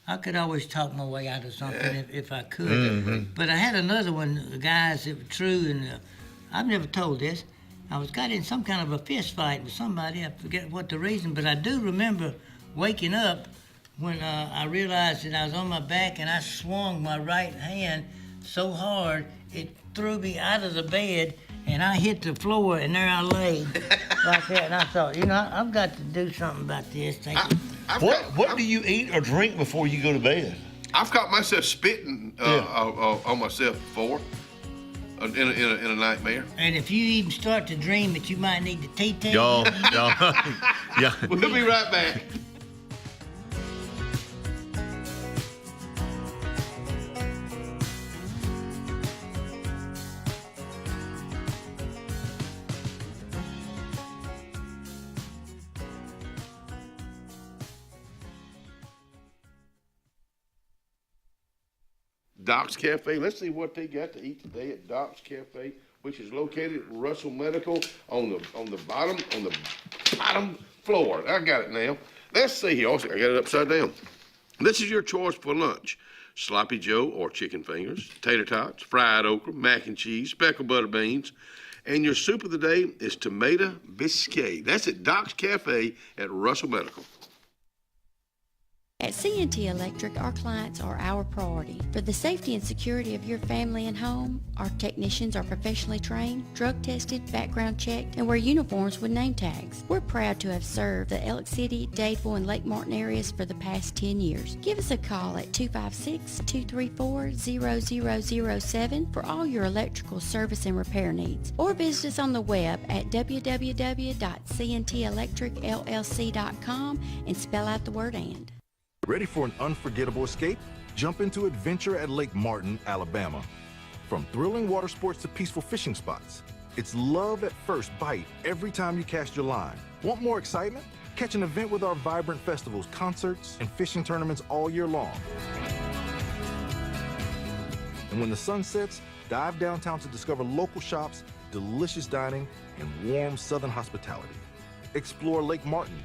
I could always talk my way out of something if I could. But I had another one, guys, that were true, and I've never told this. I got in some kind of a fist fight with somebody. I forget what the reason, but I do remember waking up when I realized that I was on my back and I swung my right hand so hard it threw me out of the bed and I hit the floor and there I lay like that. And I thought, I've got to do something about this. What do you eat or drink before you go to bed? I've caught myself spitting on myself before. In a nightmare. And if you even start to dream it, you might need the TT. Yeah. We'll be right back. Doc's Cafe. Let's see what they got to eat today at Doc's Cafe, which is located at Russell Medical on the bottom floor. I got it now. Let's see here. Also, I got it upside down. This is your choice for lunch: sloppy Joe or chicken fingers, tater tots, fried okra, mac and cheese, speckled butter beans, and your soup of the day is tomato biscuit. That's at Doc's Cafe at Russell Medical. At C&T Electric, our clients are our priority. For the safety and security of your family and home, our technicians are professionally trained, drug tested, background checked, and wear uniforms with name tags. We're proud to have served the Elk City, Dadeville, and Lake Martin areas for the past 10 years. Give us a call at 256-234-0007 for all your electrical service and repair needs, or visit us on the web at www.cntelectricllc.com and spell out the word "and." Ready for an unforgettable escape? Jump into adventure at Lake Martin, Alabama. From thrilling water sports to peaceful fishing spots, it's love at first bite every time you cast your line. Want more excitement? Catch an event with our vibrant festivals, concerts, and fishing tournaments all year long. And when the sun sets, dive downtown to discover local shops, delicious dining, and warm southern hospitality. Explore Lake Martin,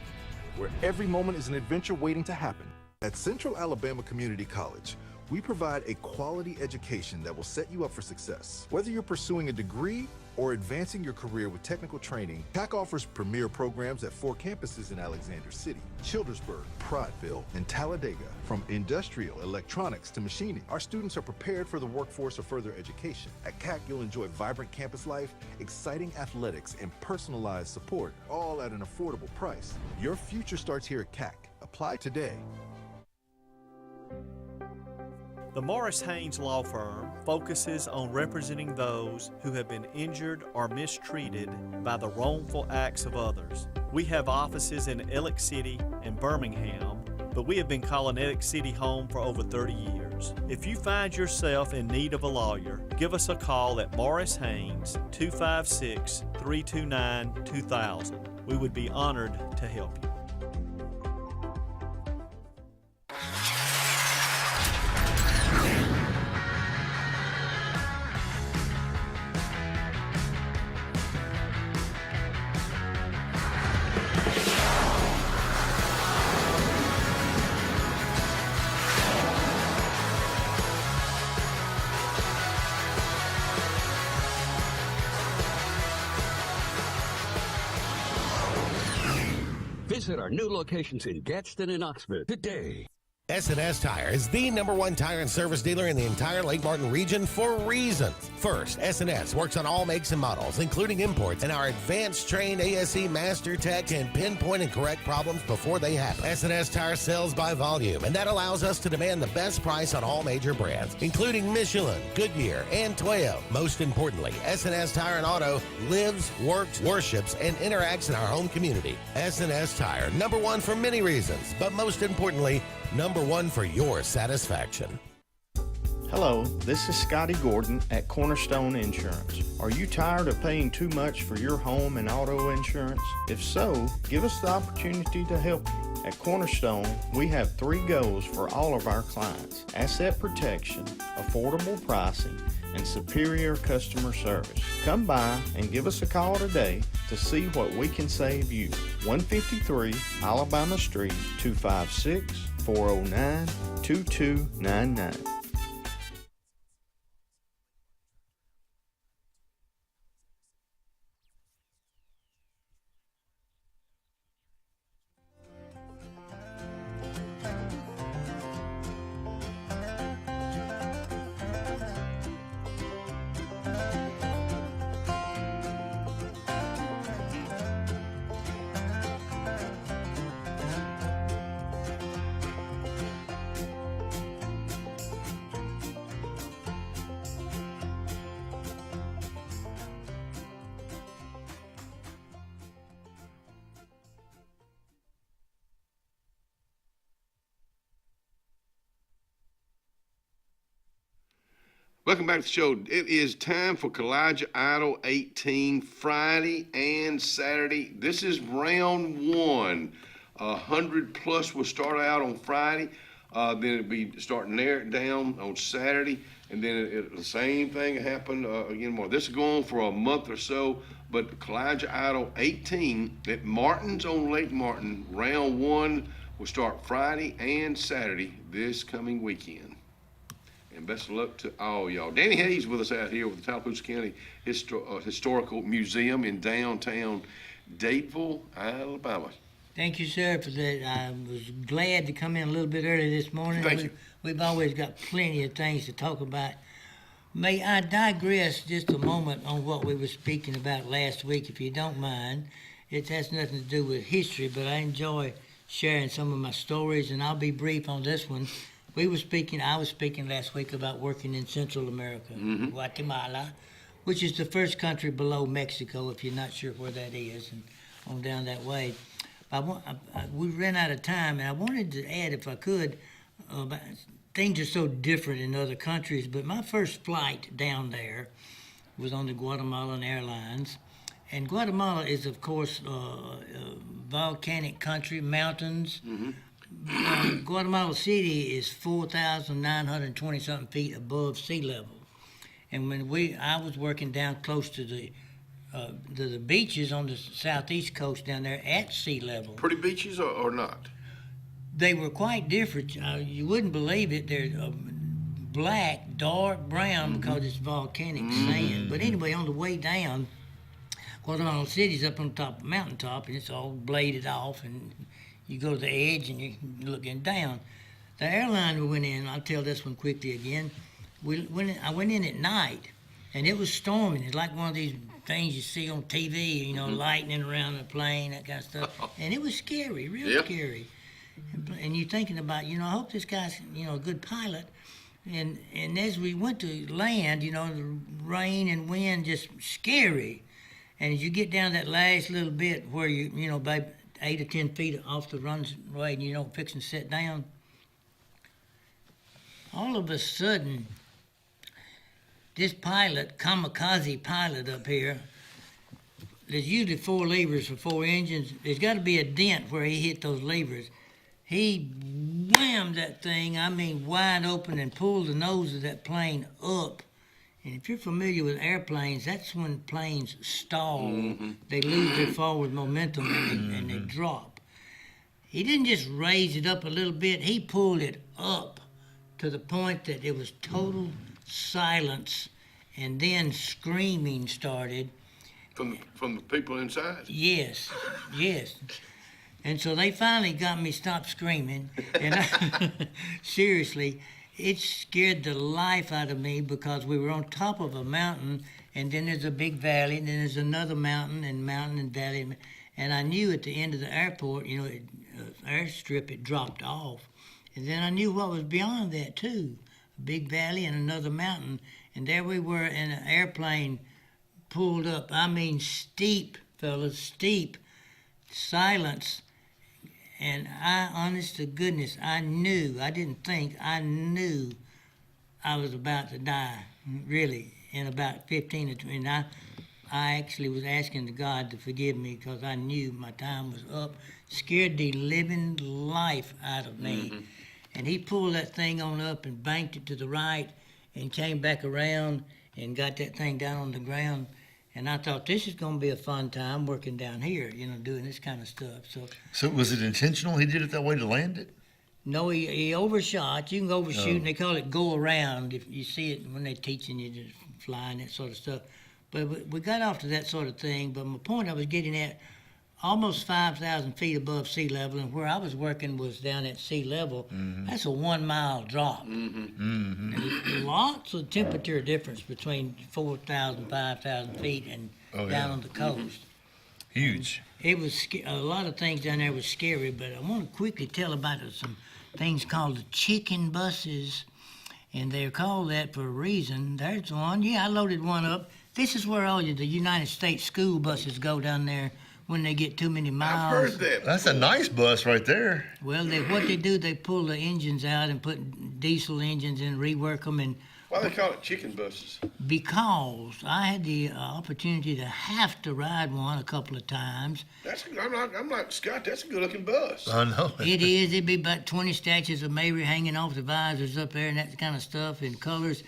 where every moment is an adventure waiting to happen. At Central Alabama Community College, we provide a quality education that will set you up for success. Whether you're pursuing a degree or advancing your career with technical training, CAC offers premier programs at 4 campuses in Alexander City, Childersburg, Prattville, and Talladega. From industrial, electronics to machining, our students are prepared for the workforce or further education. At CAC, you'll enjoy vibrant campus life, exciting athletics, and personalized support, all at an affordable price. Your future starts here at CAC. Apply today. The Morris Haynes Law Firm focuses on representing those who have been injured or mistreated by the wrongful acts of others. We have offices in Ellick City and Birmingham, but we have been calling Ellick City home for over 30 years. If you find yourself in need of a lawyer, give us a call at Morris Haynes, 256-329-2000. We would be honored to help you. Visit our new locations in Gadsden and Oxford today. S&S Tire is the #1 tire and service dealer in the entire Lake Martin region for reasons. First, S&S works on all makes and models, including imports, and our advanced trained ASE Master Tech can pinpoint and correct problems before they happen. S&S Tire sells by volume, and that allows us to demand the best price on all major brands, including Michelin, Goodyear, and Toyo. Most importantly, S&S Tire and Auto lives, works, worships, and interacts in our home community. S&S Tire, #1 for many reasons, but most importantly, #1 for your satisfaction. Hello, this is Scotty Gordon at Cornerstone Insurance. Are you tired of paying too much for your home and auto insurance? If so, give us the opportunity to help you. At Cornerstone, we have 3 goals for all of our clients: asset protection, affordable pricing, and superior customer service. Come by and give us a call today to see what we can save you. 153 Alabama Street, 256-409-2299. Welcome back to the show. It is time for Kalijah Idol 18, Friday and Saturday. This is round 1. 100 plus will start out on Friday. Then it'll be starting to narrow it down on Saturday. And then the same thing happened again more. This is going on for a month or so. But Kalijah Idol 18 at Martin's on Lake Martin, round 1 will start Friday and Saturday this coming weekend. And best of luck to all y'all. Danny Hayes with us out here with the Tallapoosa County Historical Museum in downtown Dadeville, Alabama. Thank you, sir, for that. I was glad to come in a little bit early this morning. Thank you. We've always got plenty of things to talk about. May I digress just a moment on what we were speaking about last week, if you don't mind. It has nothing to do with history, but I enjoy sharing some of my stories, and I'll be brief on this one. I was speaking last week about working in Central America, Guatemala, which is the first country below Mexico, if you're not sure where that is, and on down that way. We ran out of time, and I wanted to add, if I could, things are so different in other countries, but my first flight down there was on the Guatemalan Airlines. And Guatemala is, of course, a volcanic country, mountains. Guatemala City is 4,920 something feet above sea level, and when I was working down close to the beaches on the southeast coast down there at sea level. Pretty beaches or not? They were quite different. You wouldn't believe it. They're black, dark brown because it's volcanic sand. But anyway, on the way down, Guatemala City's up on top, mountaintop, and it's all bladed off, and you go to the edge and you're looking down. The airline we went in, I'll tell this one quickly again. I went in at night, and it was storming. It's like one of these things you see on TV, lightning around the plane, that kind of stuff. And it was scary, real scary. And you're thinking about, I hope this guy's, a good pilot. And as we went to land, the rain and wind just scary. And as you get down that last little bit where you, about 8 or 10 feet off the runway and you don't fix and sit down, all of a sudden, this pilot, kamikaze pilot up here, there's usually 4 levers for 4 engines. There's got to be a dent where he hit those levers. He whammed that thing, wide open, and pulled the nose of that plane up. And if you're familiar with airplanes, that's when planes stall. They lose their forward momentum and they drop. He didn't just raise it up a little bit. He pulled it up to the point that it was total silence, and then screaming started. From the people inside? Yes. And so they finally got me stopped screaming. And seriously, it scared the life out of me because we were on top of a mountain, and then there's a big valley, and then there's another mountain and valley. And I knew at the end of the airport, airstrip, it dropped off. And then I knew what was beyond that too, a big valley and another mountain. And there we were in an airplane pulled up. I mean, steep, fellas, steep, silence. And I, honest to goodness, I knew I was about to die, really, in about 15 or 20. And I actually was asking God to forgive me because I knew my time was up, scared the living life out of me. Mm-hmm. And he pulled that thing on up and banked it to the right and came back around and got that thing down on the ground. And I thought, this is going to be a fun time working down here, doing this kind of stuff. So was it intentional? He did it that way to land it? No, he overshot. You can overshoot, and they call it go around. If you see it when they're teaching you to fly and that sort of stuff. But we got off to that sort of thing. But my point I was getting at, almost 5,000 feet above sea level, and where I was working was down at sea level. Mm-hmm. That's a 1 mile drop. Mm-hmm. Mm-hmm. Lots of temperature difference between 4,000, 5,000 feet and down on the coast. Huge. It was a lot of things down there was scary, but I want to quickly tell about some things called the chicken buses, and they're called that for a reason. There's one. Yeah, I loaded one up. This is where all the United States school buses go down there when they get too many miles. I've heard that. That's a nice bus right there. Well, what they do, they pull the engines out and put diesel engines in, rework them, and why they call it chicken buses? Because I had the opportunity to have to ride one a couple of times. I'm like Scott. That's a good-looking bus. I know. It is. It'd be about 20 statues of Mary hanging off the visors up there and that kind of stuff in colors.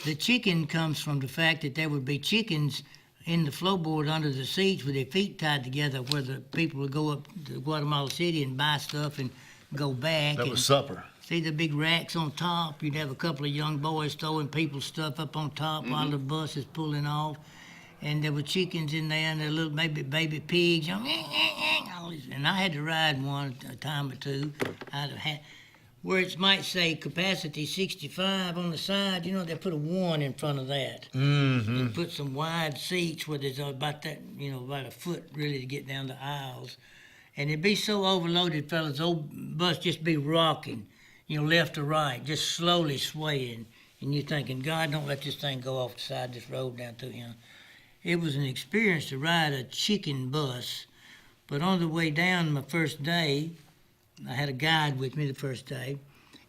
The chicken comes from the fact that there would be chickens in the floorboard under the seats with their feet tied together, where the people would go up to Guatemala City and buy stuff and go back. That was supper. See the big racks on top? You'd have a couple of young boys throwing people's stuff up on top while the bus is pulling off. And there were chickens in there and there little baby pigs. And I had to ride one a time or two. Where it might say capacity 65 on the side, they put a 1 in front of that. Mm-hmm. They put some wide seats where there's about that, about a foot really to get down the aisles. And it'd be so overloaded, fellas, old bus just be rocking, left or right, just slowly swaying. And you're thinking, God, don't let this thing go off the side of this road down through here. It was an experience to ride a chicken bus. But on the way down my first day, I had a guide with me the first day,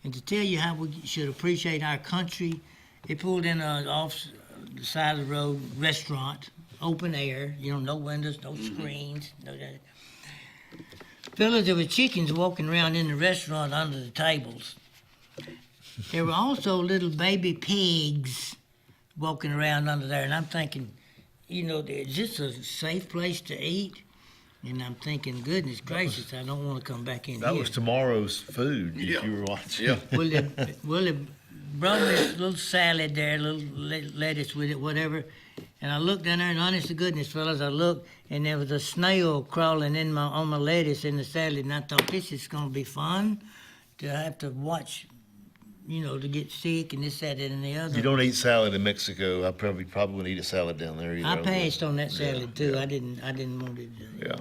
and to tell you how we should appreciate our country, they pulled in off the side of the road restaurant, open air, no windows, no screens, no that. Fellas, there were chickens walking around in the restaurant under the tables. There were also little baby pigs walking around under there, and I'm thinking, is this a safe place to eat? And I'm thinking, goodness gracious, I don't want to come back in here. That was tomorrow's food if you were watching. Yeah. Well, they brought me a little salad there, a little lettuce with it, whatever. And I looked down there, and honest to goodness, fellas, I looked, and there was a snail crawling on my lettuce in the salad, and I thought, this is going to be fun to have to watch, to get sick and this, that, and the other. You don't eat salad in Mexico. I probably wouldn't eat a salad down there either. I passed on that salad too. Yeah. I didn't want to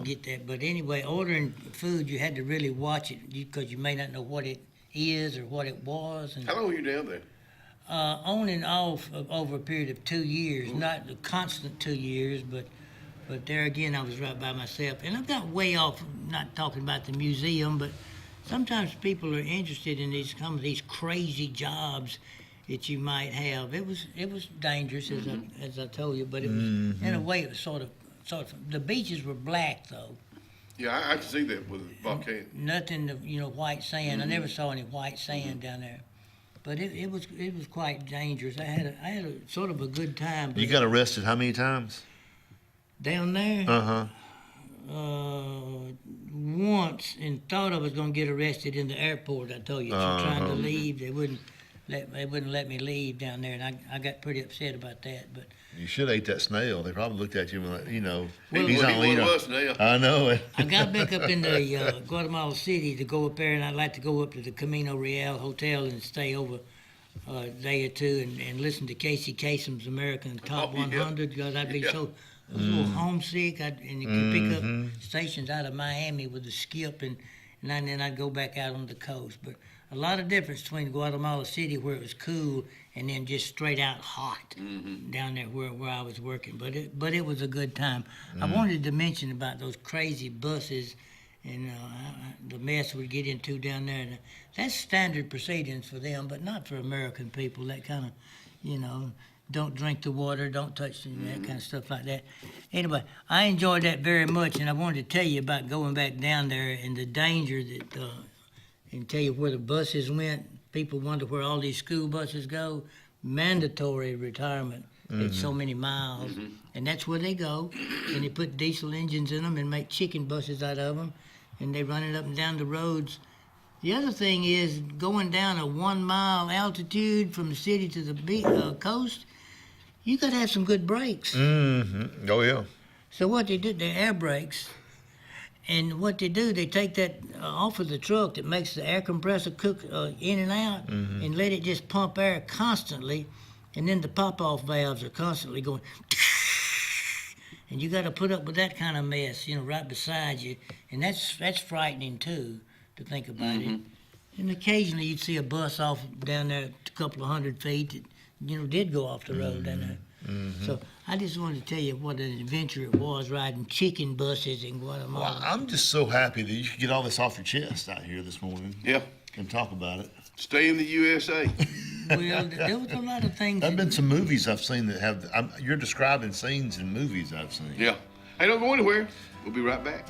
get that. But anyway, ordering food, you had to really watch it because you may not know what it is or what it was. And, how long were you down there? On and off over a period of 2 years, not the constant 2 years, but there again, I was right by myself. And I've got way off, not talking about the museum, but sometimes people are interested in some of these crazy jobs that you might have. It was dangerous, as I told you, but it was in a way it was sort of. The beaches were black though. Yeah, I can see that with the volcano. Nothing, white sand. I never saw any white sand down there, but it was quite dangerous. I had a sort of a good time. You got arrested how many times? Down there? Once, and thought I was going to get arrested in the airport. I told you, trying to leave, they wouldn't let me leave down there, and I got pretty upset about that. But You should have ate that snail. They probably looked at you and like, Well, he's he on, wasn't a snail. I know it. I got back up into Guatemala City to go up there, and I'd like to go up to the Camino Real Hotel and stay over a day or two and listen to Casey Kasem's American Top 100, because I'd be so a little homesick. And you could pick up stations out of Miami with the skip, and then I'd go back out on the coast. But a lot of difference between Guatemala City, where it was cool, and then just straight out hot down there where I was working. But it was a good time. I wanted to mention about those crazy buses and the mess we get into down there. And that's standard proceedings for them, but not for American people. That kind of, don't drink the water, don't touch that kind of stuff like that. Anyway, I enjoyed that very much, and I wanted to tell you about going back down there and the danger that, and tell you where the buses went. People wonder where all these school buses go. Mandatory retirement at so many miles, and that's where they go. And they put diesel engines in them and make chicken buses out of them, and they run it up and down the roads. The other thing is going down a 1 mile altitude from the city to the coast. You got to have some good brakes. Oh yeah. So what they did, they're air brakes. And what they do, they take that off of the truck that makes the air compressor cook in and out and let it just pump air constantly. And then the pop-off valves are constantly going. And you got to put up with that kind of mess, right beside you. And that's frightening, too, to think about it. And occasionally you'd see a bus off down there a couple of 100 feet that, did go off the road down there. So I just wanted to tell you what an adventure it was riding chicken buses in Guatemala. Well, I'm just so happy that you could get all this off your chest out here this morning. Yeah. And talk about it. Stay in the USA. Well, there was a lot of things. There have been some movies I've seen that have, you're describing scenes in movies I've seen. Yeah. Hey, don't go anywhere. We'll be right back.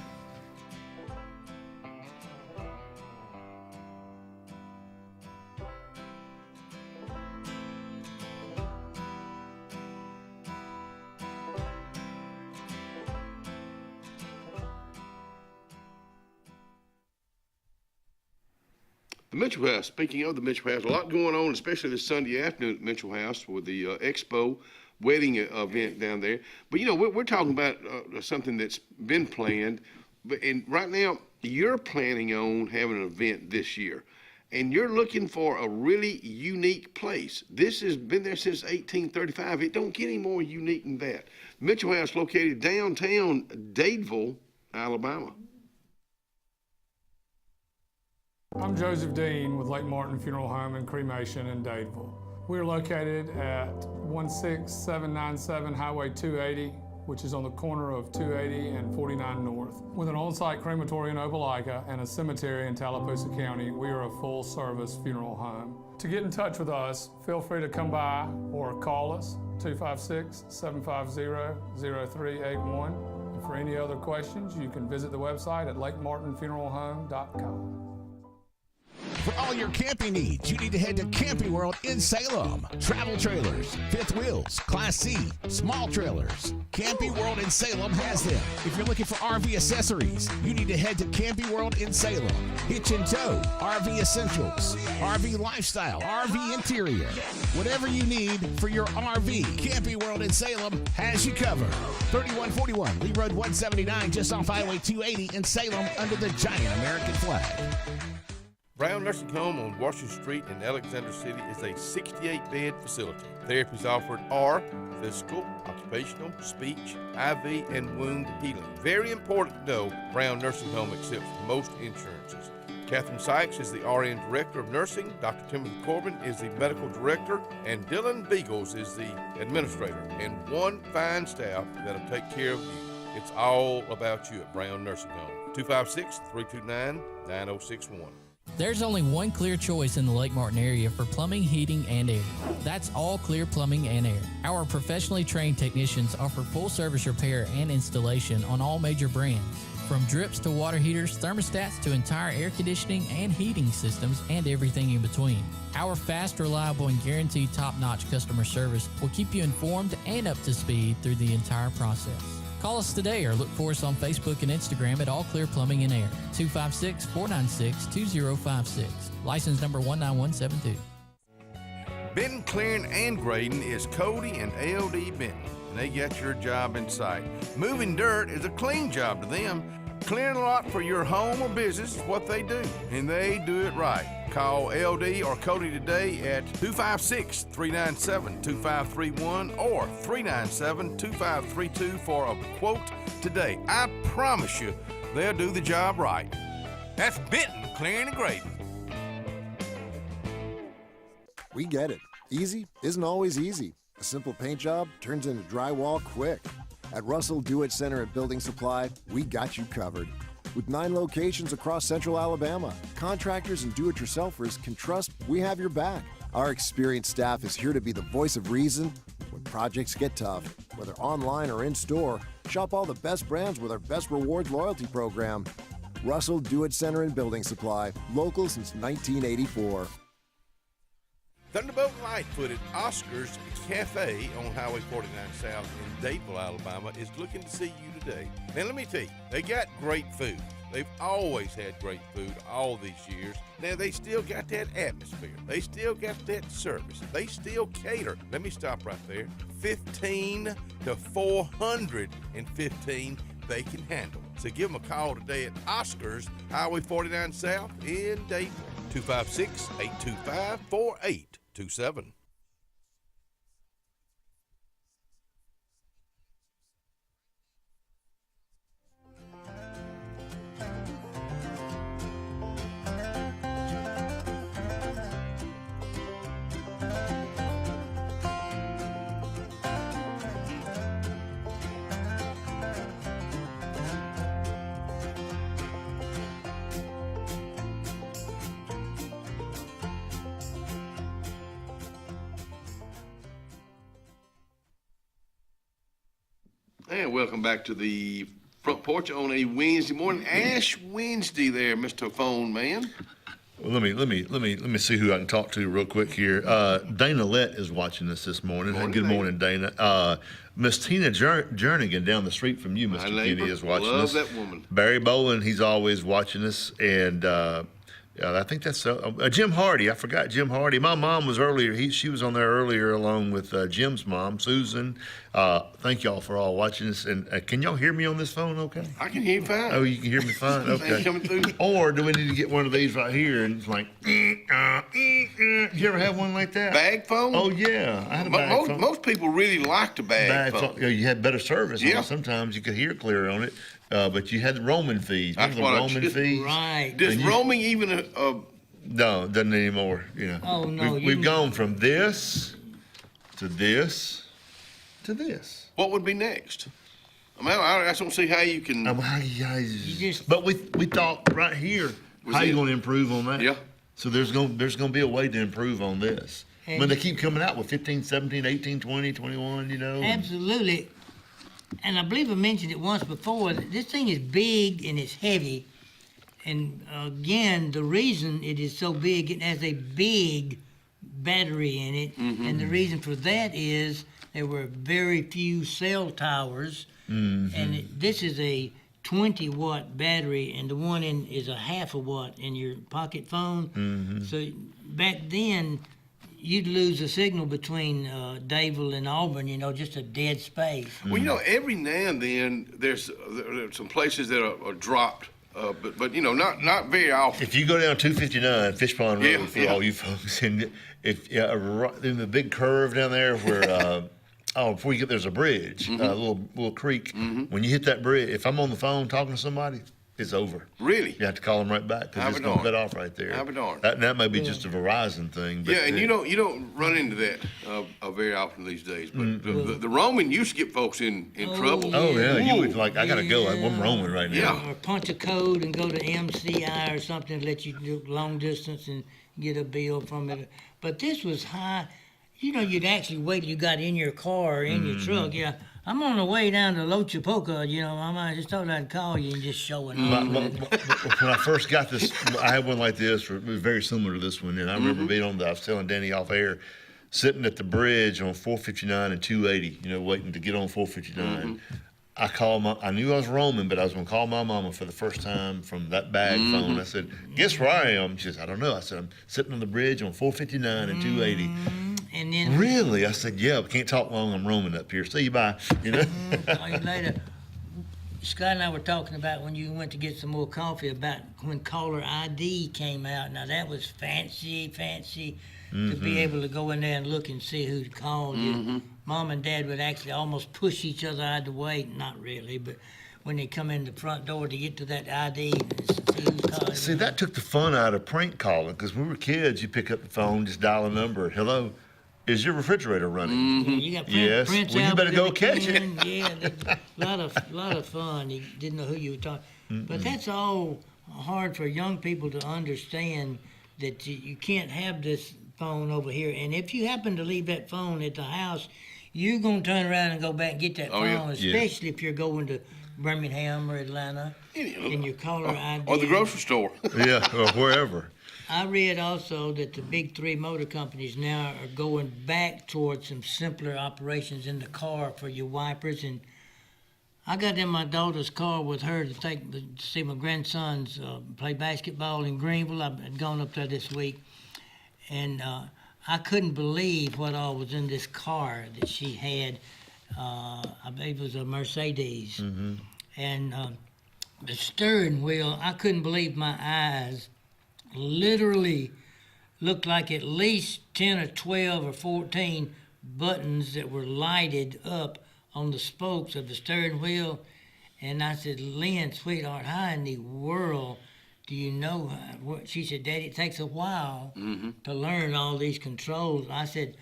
The Mitchell House, speaking of the Mitchell House, a lot going on, especially this Sunday afternoon at Mitchell House with the Expo wedding event down there. But, we're talking about something that's been planned. And right now, you're planning on having an event this year. And you're looking for a really unique place. This has been there since 1835. It don't get any more unique than that. Mitchell House located downtown Dadeville, Alabama. I'm Joseph Dean with Lake Martin Funeral Home and Cremation in Dadeville. We're located at 16797 Highway 280, which is on the corner of 280 and 49 North. With an on-site crematory in Opelika and a cemetery in Tallapoosa County, we are a full-service funeral home. To get in touch with us, feel free to come by or call us, 256-750-0381. And for any other questions, you can visit the website at lakemartinfuneralhome.com. For all your camping needs, you need to head to Camping World in Salem. Travel trailers, fifth wheels, Class C, small trailers. Camping World in Salem has them. If you're looking for RV accessories, you need to head to Camping World in Salem. Hitch and tow, RV essentials, RV lifestyle, RV interior. Whatever you need for your RV, Camping World in Salem has you covered. 3141 Lee Road 179, just off Highway 280 in Salem under the giant American flag. Brown Nursing Home on Washington Street in Alexander City is a 68-bed facility. Therapies offered are physical, occupational, speech, IV, and wound healing. Very important to know, Brown Nursing Home accepts most insurances. Catherine Sykes is the RN Director of Nursing, Dr. Timothy Corbin is the Medical Director, and Dylan Beagles is the Administrator, and one fine staff that'll take care of you. It's all about you at Brown Nursing Home. 256-329-9061. There's only one clear choice in the Lake Martin area for plumbing, heating, and air. That's All Clear Plumbing and Air. Our professionally trained technicians offer full service repair and installation on all major brands. From drips to water heaters, thermostats to entire air conditioning and heating systems, and everything in between. Our fast, reliable, and guaranteed top-notch customer service will keep you informed and up to speed through the entire process. Call us today or look for us on Facebook and Instagram at All Clear Plumbing and Air, 256-496-2056. License number 19172. Benton, Clearing, and Graydon is Cody and LD Benton. and they got your job in sight. Moving dirt is a clean job to them. Clearing a lot for your home or business is what they do, and they do it right. Call LD or Cody today at 256-397-2531 or 397-2532 for a quote today. I promise you, they'll do the job right. That's Benton Clearing and Grading. We get it. Easy isn't always easy. A simple paint job turns into drywall quick. At Russell Do-It Center and Building Supply, we got you covered. With 9 locations across Central Alabama, contractors and do-it-yourselfers can trust we have your back. Our experienced staff is here to be the voice of reason when projects get tough. Whether online or in-store, shop all the best brands with our Best Rewards loyalty program. Russell Do-It Center and Building Supply, local since 1984. Thunderbolt Lightfoot at Oscar's Cafe on Highway 49 South in Dadeville, Alabama is looking to see you today. Now, let me tell you, they got great food. They've always had great food all these years. Now, they still got that atmosphere. They still got that service. They still cater. Let me stop right there. 15 to 415 they can handle. So give them a call today at Oscar's, Highway 49 South in Dadeville. 256-825-4827. And welcome back to the Front Porch on a Wednesday morning. Ash Wednesday there, Mr. Phone Man. Well, let me see who I can talk to real quick here. Dana Lett is watching us this morning. Good morning, Dana. Miss Tina Jernigan down the street from you, Mr. Kenny, is watching us. Love that woman. Barry Bowen, he's always watching us, and I think that's Jim Hardy. I forgot Jim Hardy. My mom was earlier. She was on there earlier along with Jim's mom, Susan. Thank y'all for all watching us. And can y'all hear me on this phone okay? I can hear you fine. Oh, you can hear me fine? Okay. Coming through. Or do we need to get one of these right here? And it's like, you ever have one like that? Bag phone? Oh, yeah. I had a bag phone. Most people really liked a bag phone. You had better service. Yeah. Sometimes you could hear clear on it. But you had the roaming fees. That's Remember what the roaming fees? Right. Does roaming even No, it doesn't anymore. Oh, no. We've gone from this to this to this. What would be next? I mean, I just don't see how you can. But we thought right here, how you going to improve on that? Yeah. So there's going to be a way to improve on this. And when they keep coming out with 15, 17, 18, 20, 21, Absolutely. And I believe I mentioned it once before. This thing is big and it's heavy. And again, the reason it is so big, it has a big battery in it. Mm-hmm. And the reason for that is there were very few cell towers. Mm-hmm. And this is a 20-watt battery, and the one is a half a watt in your pocket phone. Mm-hmm. So back then, you'd lose a signal between Dadeville and Auburn, just a dead space. Well, every now and then there's some places that are dropped. But not very often. If you go down 259 Fish Pond Road for all you folks, and if in the big curve down there where before you get there's a bridge, a little creek. Mm-hmm. When you hit that bridge, if I'm on the phone talking to somebody, it's over. Really? You have to call them right back because it's going to cut off right there. Have a darn. That may be just a Verizon thing. But and you don't run into that very often these days. But the roaming used to get folks in trouble. Oh yeah, you would I got to go. I'm roaming right now. Yeah. Or punch a code and go to MCI or something, let you do long distance and get a bill from it. But this was high. You'd actually wait till you got in your car or in your truck. Yeah, I'm on the way down to Lochapoka. I just thought I'd call you and just show it. When I first got this, I had one like this. It was very similar to this one, and I remember being I was telling Danny off air, sitting at the bridge on 459 and 280. Waiting to get on 459. I knew I was roaming, but I was going to call my mama for the first time from that bag phone. I said, guess where I am? She says, I don't know. I said, I'm sitting on the bridge on 459 and 280. And then Really? I said, yeah, we can't talk long. I'm roaming up here. See you, bye. You know? Call you later. Scott and I were talking about when you went to get some more coffee about when caller ID came out. Now that was fancy to be able to go in there and look and see who called you. Mom and Dad would actually almost push each other out of the way. Not really, but when they come in the front door to get to that ID and see who's calling. See, that took the fun out of prank calling, because when we were kids, you pick up the phone, just dial a number. Hello, is your refrigerator running? Yeah, you got Yes. Prince Well, you Albert better go in the catch it. can. Yeah, a lot of fun. You didn't know who you were talking. But that's all hard for young people to understand, that you can't have this phone over here. And if you happen to leave that phone at the house, you're gonna turn around and go back and get that Oh, yeah. phone, especially if you're going to Birmingham or Atlanta and your caller ID. Or the grocery store. Yeah, or wherever. I read also that the big three motor companies now are going back towards some simpler operations in the car for your wipers. And I got in my daughter's car with her to see my grandsons play basketball in Greenville. I've gone up there this week, and I couldn't believe what all was in this car that she had. I believe it was a Mercedes. And the steering wheel, I couldn't believe my eyes. Literally looked like at least 10 or 12 or 14 buttons that were lighted up on the spokes of the steering wheel. And I said, Lynn, sweetheart, how in the world do you know what? She said, Daddy, it takes a while to learn all these controls. I said,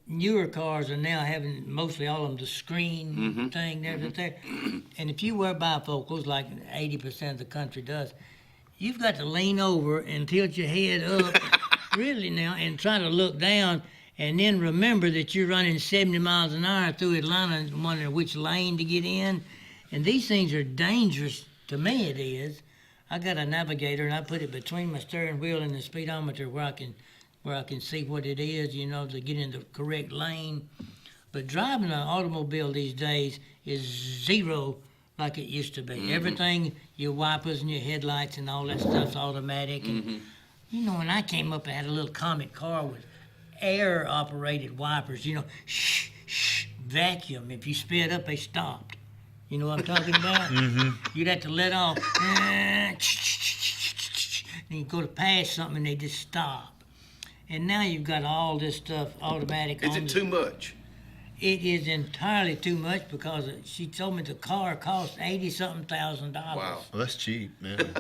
newer cars are now having mostly all of them the screen thing there. And if you wear bifocals, like 80% of the country does, you've got to lean over and tilt your head up, really now, and try to look down, and then remember that you're running 70 miles an hour through Atlanta and wondering which lane to get in. And these things are dangerous. To me, it is. I got a navigator, and I put it between my steering wheel and the speedometer where I can see what it is, to get in the correct lane. But driving an automobile these days is zero like it used to be. Everything, your wipers and your headlights and all that stuff's automatic. And when I came up, I had a little comic car with air-operated wipers, vacuum. If you sped up, they stopped. You know what I'm talking about? You'd have to let off, and you go to pass something and they just stop. And now you've got all this stuff automatic. Is it too much? It is entirely too much, because she told me the car cost $80-something thousand. Wow. Well, that's cheap, man.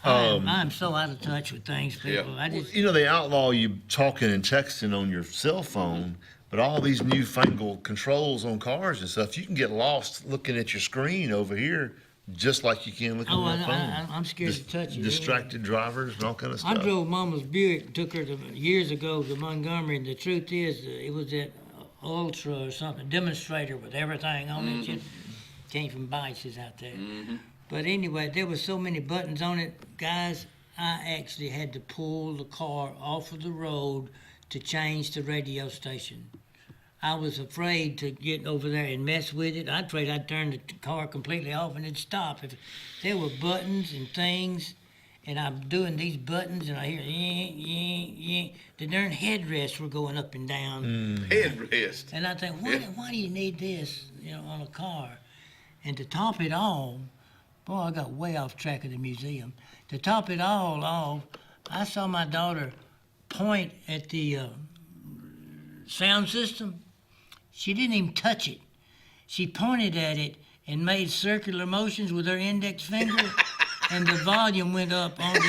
I'm so out of touch with things, people. I just, they outlaw you talking and texting on your cell phone, but all these newfangled controls on cars and stuff, you can get lost looking at your screen over here, just like you can looking at your phone. I'm scared to touch it. Distracted drivers and all kind of stuff. I drove Mama's Buick, took her years ago to Montgomery, and the truth is, it was that Ultra or something, demonstrator with everything on it. Came from Bice's out there. But anyway, there were so many buttons on it, guys, I actually had to pull the car off of the road to change the radio station. I was afraid to get over there and mess with it. I'd afraid I'd turn the car completely off and it'd stop. If there were buttons and things, and I'm doing these buttons, and I hear, the darn headrests were going up and down. Headrest. And I think, why do you need this, on a car? And to top it all, boy, I got way off track of the museum. To top it all off, I saw my daughter point at the sound system. She didn't even touch it. She pointed at it and made circular motions with her index finger. And the volume went up on it.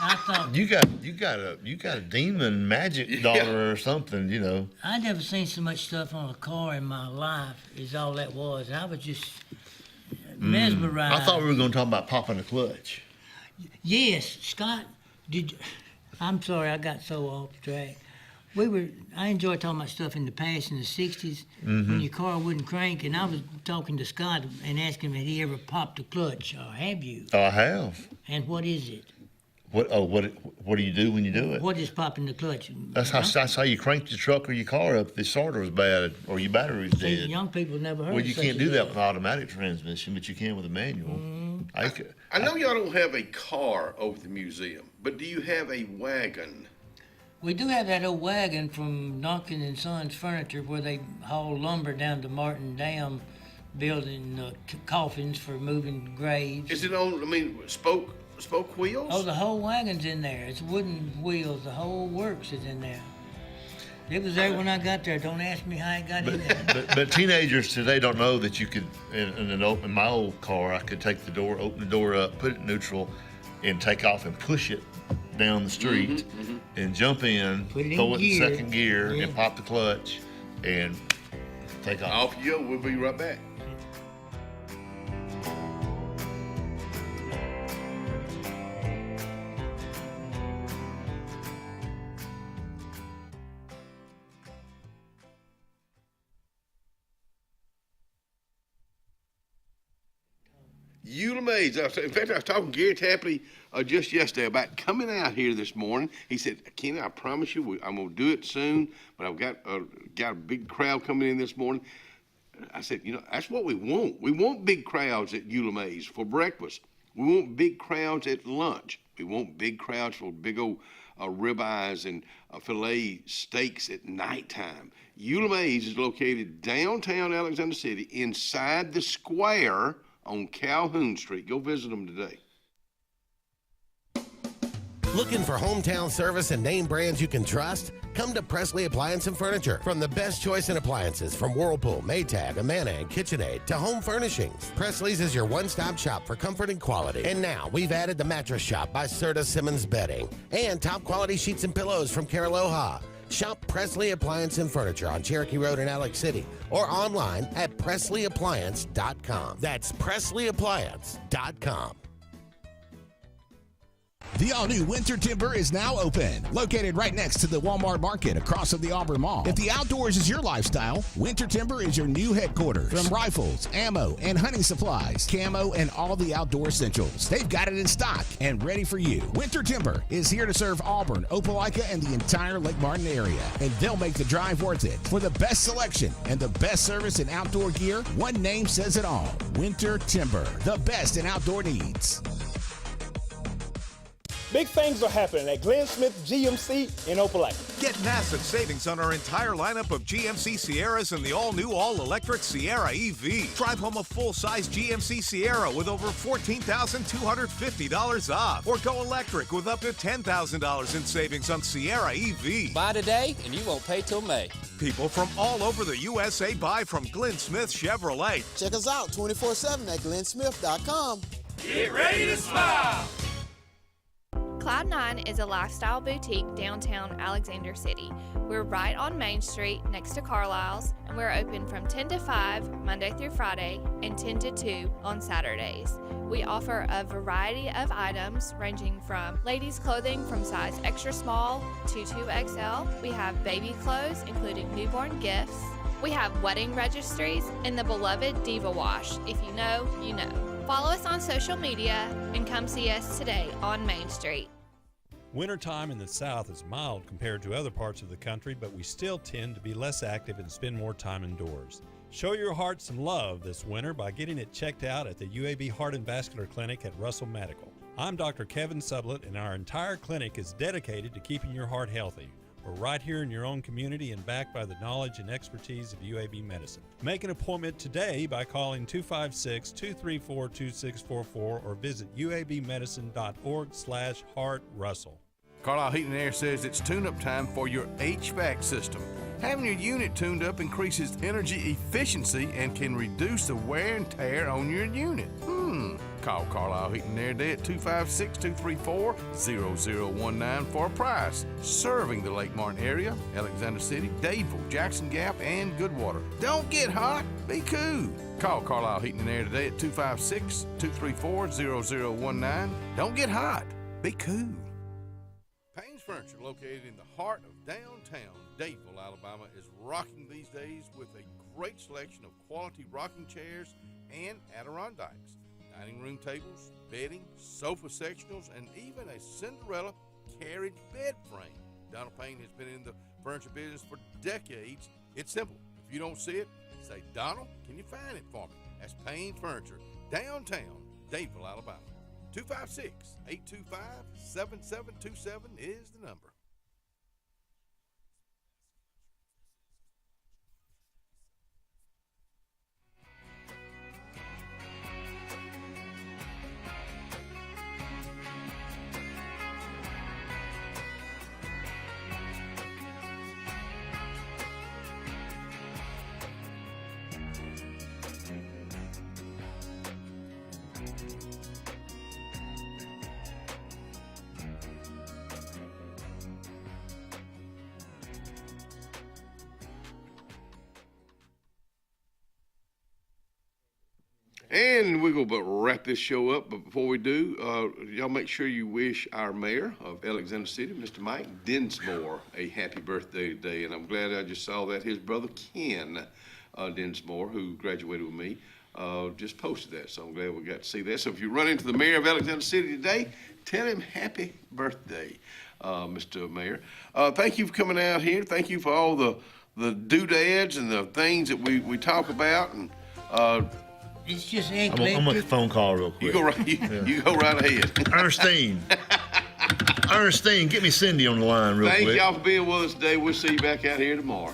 I thought, you got a demon magic daughter or something, I never seen so much stuff on a car in my life. Is all that was. And I was just mesmerized. I thought we were going to talk about popping a clutch. Yes, Scott. I'm sorry, I got so off track. I enjoyed talking about stuff in the past, in the 60s, when your car wouldn't crank, and I was talking to Scott and asking him, had he ever popped a clutch, or have you? Oh, I have. And what is it? What do you do when you do it? What is popping the clutch? That's how you cranked your truck or your car up. The starter was bad, or your battery was dead. Young people never heard of you such can't a do that thing. with automatic transmission, but you can with a manual. I know y'all don't have a car over the museum, but do you have a wagon? We do have that old wagon from Duncan and Sons Furniture where they haul lumber down to Martin Dam, building coffins for moving graves. Is it on, spoke wheels? Oh, the whole wagon's in there. It's wooden wheels. The whole works is in there. It was there when I got there. Don't ask me how I got in there. But teenagers today don't know that you could, in my old car, I could take the door, open the door up, put it in neutral, and take off and push it down the street and jump in, throw it in second gear, and pop the clutch and take off. Off you go. We'll be right back. Mays. In fact, I was talking to Gary Tapley just yesterday about coming out here this morning. He said, Kenny, I promise you, I'm going to do it soon, but I've got a big crowd coming in this morning. I said, that's what we want. We want big crowds at Eula Mays for breakfast. We want big crowds at lunch. We want big crowds for big old ribeyes and filet steaks at nighttime. Eula Mays is located downtown Alexander City inside the square on Calhoun Street. Go visit them today. Looking for hometown service and name brands you can trust? Come to Presley Appliance and Furniture. From the best choice in appliances from Whirlpool, Maytag, Amana, and KitchenAid to home furnishings, Presley's is your one-stop shop for comfort and quality. And now we've added the Mattress Shop by Serta Simmons Bedding and top quality sheets and pillows from Caraloha. Shop Presley Appliance and Furniture on Cherokee Road in Alex City or online at PresleyAppliance.com. That's PresleyAppliance.com. The all-new Winter Timber is now open, located right next to the Walmart Market across from the Auburn Mall. If the outdoors is your lifestyle, Winter Timber is your new headquarters. From rifles, ammo, and hunting supplies, camo, and all the outdoor essentials, they've got it in stock and ready for you. Winter Timber is here to serve Auburn, Opelika, and the entire Lake Martin area, and they'll make the drive worth it. For the best selection and the best service in outdoor gear, one name says it all: Winter Timber, the best in outdoor needs. Big things are happening at Glenn Smith GMC in Opelika. Get massive savings on our entire lineup of GMC Sierras and the all-new, all-electric Sierra EV. Drive home a full-size GMC Sierra with over $14,250 off. Or go electric with up to $10,000 in savings on Sierra EV. Buy today and you won't pay till May. People from all over the USA buy from Glenn Smith Chevrolet. Check us out 24/7 at glennsmith.com. Get ready to smile! Cloud9 is a lifestyle boutique downtown Alexander City. We're right on Main Street next to Carlisle's, and we're open from 10 to 5 Monday through Friday and 10 to 2 on Saturdays. We offer a variety of items ranging from ladies' clothing from size extra small to 2XL. We have baby clothes including newborn gifts. We have wedding registries and the beloved Diva Wash. If you know, you know. Follow us on social media and come see us today on Main Street. Wintertime in the South is mild compared to other parts of the country, but we still tend to be less active and spend more time indoors. Show your heart some love this winter by getting it checked out at the UAB Heart and Vascular Clinic at Russell Medical. I'm Dr. Kevin Sublett, and our entire clinic is dedicated to keeping your heart healthy. We're right here in your own community and backed by the knowledge and expertise of UAB Medicine. Make an appointment today by calling 256-234-2644 or visit uabmedicine.org/heartrussell. Carlisle Heating and Air says it's tune-up time for your HVAC system. Having your unit tuned up increases energy efficiency and can reduce the wear and tear on your unit. Call Carlisle Heating and Air today at 256-234-0019 for a price. Serving the Lake Martin area, Alexander City, Dadeville, Jackson Gap, and Goodwater. Don't get hot, be cool. Call Carlisle Heating and Air today at 256-234-0019. Don't get hot, be cool. Payne's Furniture, located in the heart of downtown Dadeville, Alabama, is rocking these days with a great selection of quality rocking chairs and Adirondacks, dining room tables, bedding, sofa sectionals, and even a Cinderella carriage bed frame. Donald Payne has been in the furniture business for decades. It's simple. If you don't see it, say, Donald, can you find it for me? That's Payne's Furniture, downtown Dadeville, Alabama. 256-825-7727 is the number. And we're going to wrap this show up, but before we do, y'all make sure you wish our mayor of Alexander City, Mr. Mike Dinsmore, a happy birthday today. And I'm glad I just saw that his brother Ken Dinsmore, who graduated with me, just posted that. So I'm glad we got to see that. So if you run into the mayor of Alexander City today, tell him happy birthday, Mr. Mayor. Thank you for coming out here. Thank you for all the doodads and the things that we talk about. And it's just I'm gonna make a phone call real quick. you go right. You go right ahead. Ernestine, get me Cindy on the line real quick. Thank y'all for being with us today. We'll see you back out here tomorrow.